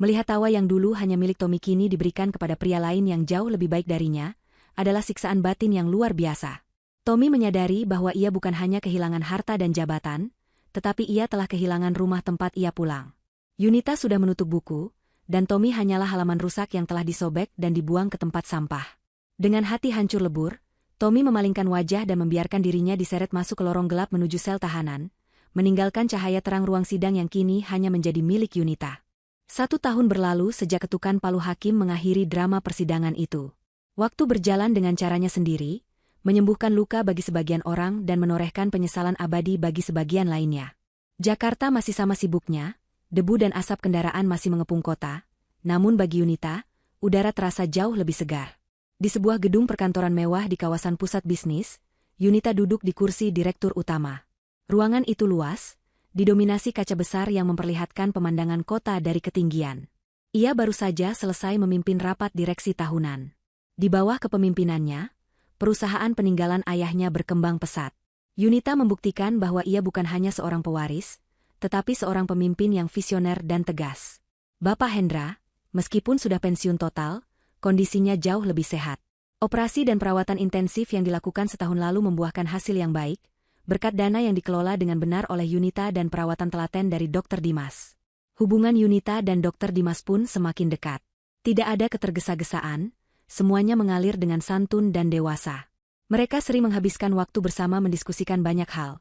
melihat tawa yang dulu hanya milik Tommy kini diberikan kepada pria lain yang jauh lebih baik darinya, adalah siksaan batin yang luar biasa. Tommy menyadari bahwa ia bukan hanya kehilangan harta dan jabatan, tetapi ia telah kehilangan rumah tempat ia pulang. Yunita sudah menutup buku, dan Tommy hanyalah halaman rusak yang telah disobek dan dibuang ke tempat sampah. Dengan hati hancur lebur, Tommy memalingkan wajah dan membiarkan dirinya diseret masuk ke lorong gelap menuju sel tahanan, meninggalkan cahaya terang ruang sidang yang kini hanya menjadi milik Yunita. 1 tahun berlalu sejak ketukan palu hakim mengakhiri drama persidangan itu. Waktu berjalan dengan caranya sendiri, menyembuhkan luka bagi sebagian orang dan menorehkan penyesalan abadi bagi sebagian lainnya. Jakarta masih sama sibuknya, Debu dan asap kendaraan masih mengepung kota, namun bagi Yunita, udara terasa jauh lebih segar. Di sebuah gedung perkantoran mewah di kawasan pusat bisnis, Yunita duduk di kursi direktur utama. Ruangan itu luas, didominasi kaca besar yang memperlihatkan pemandangan kota dari ketinggian. Ia baru saja selesai memimpin rapat direksi tahunan. Di bawah kepemimpinannya, perusahaan peninggalan ayahnya berkembang pesat. Yunita membuktikan bahwa ia bukan hanya seorang pewaris, tetapi seorang pemimpin yang visioner dan tegas. Bapak Hendra, meskipun sudah pensiun total, kondisinya jauh lebih sehat. Operasi dan perawatan intensif yang dilakukan setahun lalu membuahkan hasil yang baik, berkat dana yang dikelola dengan benar oleh Yunita dan perawatan telaten dari Dr. Dimas. Hubungan Yunita dan Dr. Dimas pun semakin dekat. Tidak ada ketergesa-gesaan, semuanya mengalir dengan santun dan dewasa. Mereka sering menghabiskan waktu bersama mendiskusikan banyak hal,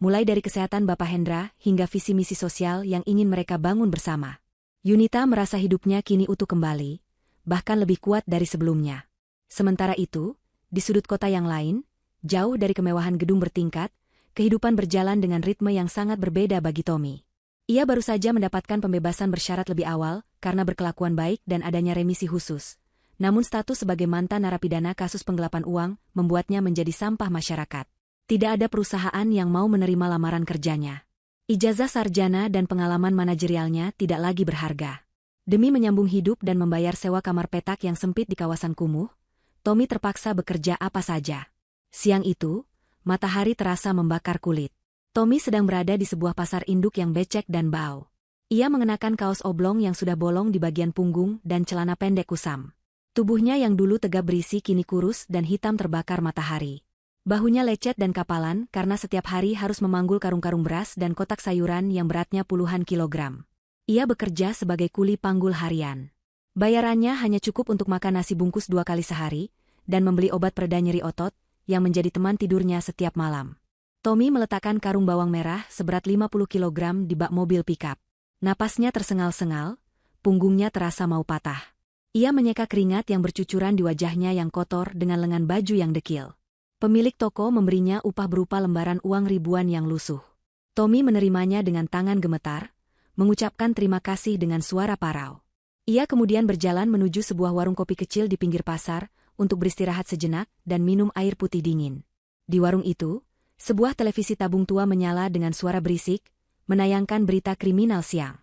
mulai dari kesehatan Bapak Hendra hingga visi misi sosial yang ingin mereka bangun bersama. Yunita merasa hidupnya kini utuh kembali, bahkan lebih kuat dari sebelumnya. Sementara itu, di sudut kota yang lain, jauh dari kemewahan gedung bertingkat, kehidupan berjalan dengan ritme yang sangat berbeda bagi Tommy. Ia baru saja mendapatkan pembebasan bersyarat lebih awal karena berkelakuan baik dan adanya remisi khusus. Namun status sebagai mantan narapidana kasus penggelapan uang membuatnya menjadi sampah masyarakat. Tidak ada perusahaan yang mau menerima lamaran kerjanya. Ijazah sarjana dan pengalaman manajerialnya tidak lagi berharga. Demi menyambung hidup dan membayar sewa kamar petak yang sempit di kawasan kumuh, Tommy terpaksa bekerja apa saja. Siang itu, matahari terasa membakar kulit. Tommy sedang berada di sebuah pasar induk yang becek dan bau. Ia mengenakan kaos oblong yang sudah bolong di bagian punggung dan celana pendek kusam. Tubuhnya yang dulu tegap berisi kini kurus dan hitam terbakar matahari. Bahunya lecet dan kapalan karena setiap hari harus memanggul karung-karung beras dan kotak sayuran yang beratnya puluhan kilogram. Ia bekerja sebagai kuli panggul harian. Bayarannya hanya cukup untuk makan nasi bungkus 2 kali sehari, dan membeli obat pereda nyeri otot, yang menjadi teman tidurnya setiap malam. Tommy meletakkan karung bawang merah seberat 50 kilogram di bak mobil pikap. Napasnya tersengal-sengal, punggungnya terasa mau patah. Ia menyeka keringat yang bercucuran di wajahnya yang kotor dengan lengan baju yang dekil. Pemilik toko memberinya upah berupa lembaran uang ribuan yang lusuh. Tommy menerimanya dengan tangan gemetar, mengucapkan terima kasih dengan suara parau. Ia kemudian berjalan menuju sebuah warung kopi kecil di pinggir pasar untuk beristirahat sejenak dan minum air putih dingin. Di warung itu, sebuah televisi tabung tua menyala dengan suara berisik, menayangkan berita kriminal siang.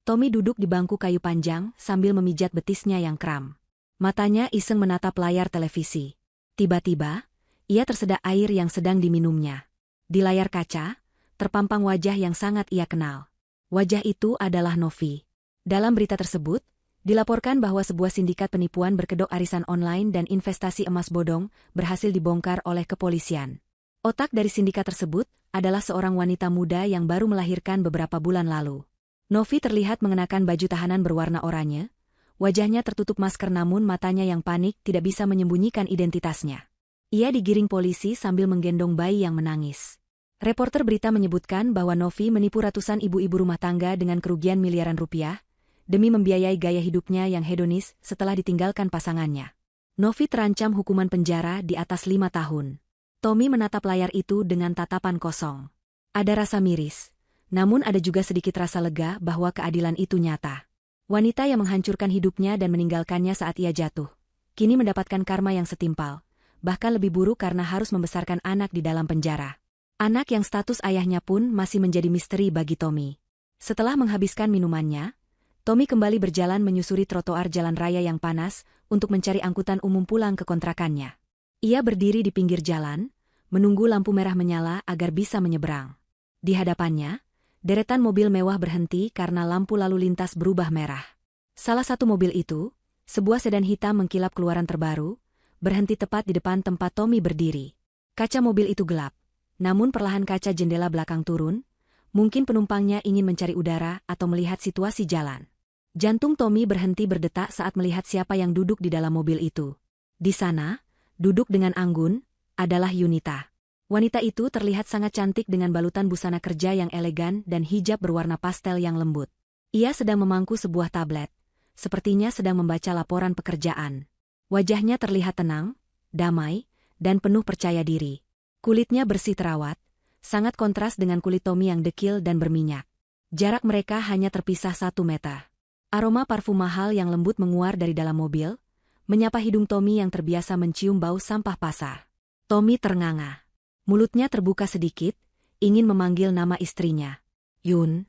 Tommy duduk di bangku kayu panjang sambil memijat betisnya yang kram. Matanya iseng menatap layar televisi. Tiba-tiba, ia tersedak air yang sedang diminumnya. Di layar kaca, terpampang wajah yang sangat ia kenal. Wajah itu adalah Novi. Dalam berita tersebut, dilaporkan bahwa sebuah sindikat penipuan berkedok arisan online dan investasi emas bodong berhasil dibongkar oleh kepolisian. Otak dari sindikat tersebut adalah seorang wanita muda yang baru melahirkan beberapa bulan lalu. Novi terlihat mengenakan baju tahanan berwarna oranye, wajahnya tertutup masker namun matanya yang panik tidak bisa menyembunyikan identitasnya. Ia digiring polisi sambil menggendong bayi yang menangis. Reporter berita menyebutkan bahwa Novi menipu ratusan ibu-ibu rumah tangga dengan kerugian miliaran rupiah, demi membiayai gaya hidupnya yang hedonis setelah ditinggalkan pasangannya. Novi terancam hukuman penjara di atas 5 tahun. Tommy menatap layar itu dengan tatapan kosong. Ada rasa miris, namun ada juga sedikit rasa lega bahwa keadilan itu nyata. Wanita yang menghancurkan hidupnya dan meninggalkannya saat ia jatuh, kini mendapatkan karma yang setimpal. Bahkan lebih buruk karena harus membesarkan anak di dalam penjara. Anak yang status ayahnya pun masih menjadi misteri bagi Tommy. Setelah menghabiskan minumannya, Tommy kembali berjalan menyusuri trotoar jalan raya yang panas untuk mencari angkutan umum pulang ke kontrakannya. Ia berdiri di pinggir jalan, menunggu lampu merah menyala agar bisa menyeberang. Di hadapannya, deretan mobil mewah berhenti karena lampu lalu lintas berubah merah. Salah satu mobil itu, sebuah sedan hitam mengkilap keluaran terbaru, berhenti tepat di depan tempat Tommy berdiri. Kaca mobil itu gelap, namun perlahan kaca jendela belakang turun, mungkin penumpangnya ingin mencari udara atau melihat situasi jalan. Jantung Tommy berhenti berdetak saat melihat siapa yang duduk di dalam mobil itu. Di sana, duduk dengan anggun, adalah Yunita. Wanita itu terlihat sangat cantik dengan balutan busana kerja yang elegan dan hijab berwarna pastel yang lembut. Ia sedang memangku sebuah tablet, sepertinya sedang membaca laporan pekerjaan. Wajahnya terlihat tenang, damai, dan penuh percaya diri. Kulitnya bersih terawat, sangat kontras dengan kulit Tommy yang dekil dan berminyak. Jarak mereka hanya terpisah 1 meter. Aroma parfum mahal yang lembut menguar dari dalam mobil, menyapa hidung Tommy yang terbiasa mencium bau sampah pasar. Tommy ternganga. Mulutnya terbuka sedikit, ingin memanggil nama istrinya. Yun.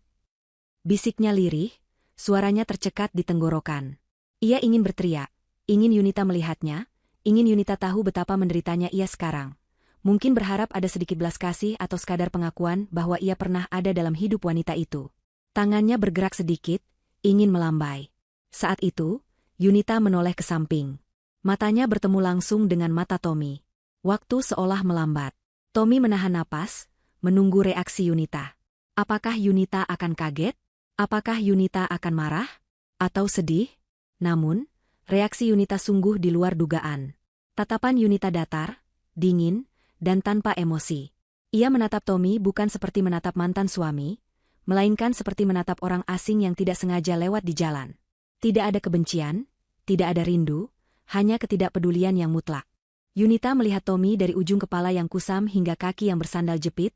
Bisiknya lirih, suaranya tercekat di tenggorokan. Ia ingin berteriak, ingin Yunita melihatnya, ingin Yunita tahu betapa menderitanya ia sekarang. Mungkin berharap ada sedikit belas kasih atau sekadar pengakuan bahwa ia pernah ada dalam hidup wanita itu. Tangannya bergerak sedikit, ingin melambai. Saat itu, Yunita menoleh ke samping. Matanya bertemu langsung dengan mata Tommy. Waktu seolah melambat. Tommy menahan napas, menunggu reaksi Yunita. Apakah Yunita akan kaget? Apakah Yunita akan marah? Atau sedih? Namun, reaksi Yunita sungguh di luar dugaan. Tatapan Yunita datar, dingin, dan tanpa emosi. Ia menatap Tommy bukan seperti menatap mantan suami, melainkan seperti menatap orang asing yang tidak sengaja lewat di jalan. Tidak ada kebencian, tidak ada rindu, hanya ketidakpedulian yang mutlak. Yunita melihat Tommy dari ujung kepala yang kusam hingga kaki yang bersandal jepit,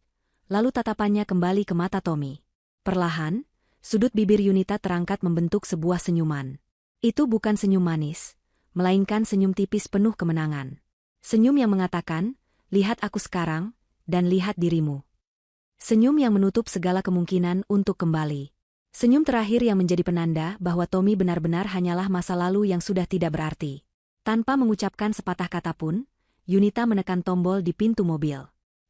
lalu tatapannya kembali ke mata Tommy. Perlahan, sudut bibir Yunita terangkat membentuk sebuah senyuman. Itu bukan senyum manis, melainkan senyum tipis penuh kemenangan. Senyum yang mengatakan, lihat aku sekarang, dan lihat dirimu. Senyum yang menutup segala kemungkinan untuk kembali. Senyum terakhir yang menjadi penanda bahwa Tommy benar-benar hanyalah masa lalu yang sudah tidak berarti. Tanpa mengucapkan sepatah kata pun, Yunita menekan tombol di pintu mobil.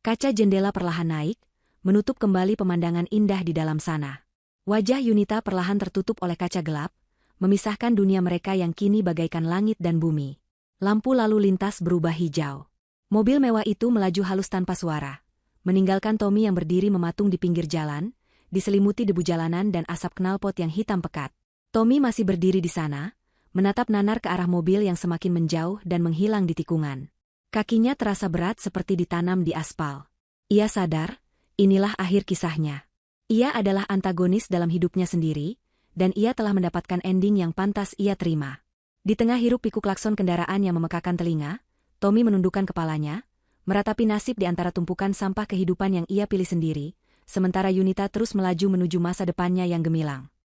Kaca jendela perlahan naik, menutup kembali pemandangan indah di dalam sana. Wajah Yunita perlahan tertutup oleh kaca gelap, memisahkan dunia mereka yang kini bagaikan langit dan bumi. Lampu lalu lintas berubah hijau. Mobil mewah itu melaju halus tanpa suara, meninggalkan Tommy yang berdiri mematung di pinggir jalan, diselimuti debu jalanan dan asap knalpot yang hitam pekat. Tommy masih berdiri di sana, menatap nanar ke arah mobil yang semakin menjauh dan menghilang di tikungan. Kakinya terasa berat seperti ditanam di aspal. Ia sadar, inilah akhir kisahnya. Ia adalah antagonis dalam hidupnya sendiri, dan ia telah mendapatkan ending yang pantas ia terima. Di tengah hiruk-pikuk klakson kendaraan yang memekakan telinga, Tommy menundukkan kepalanya, meratapi nasib di antara tumpukan sampah kehidupan yang ia pilih sendiri, sementara Yunita terus melaju menuju masa depannya yang gemilang.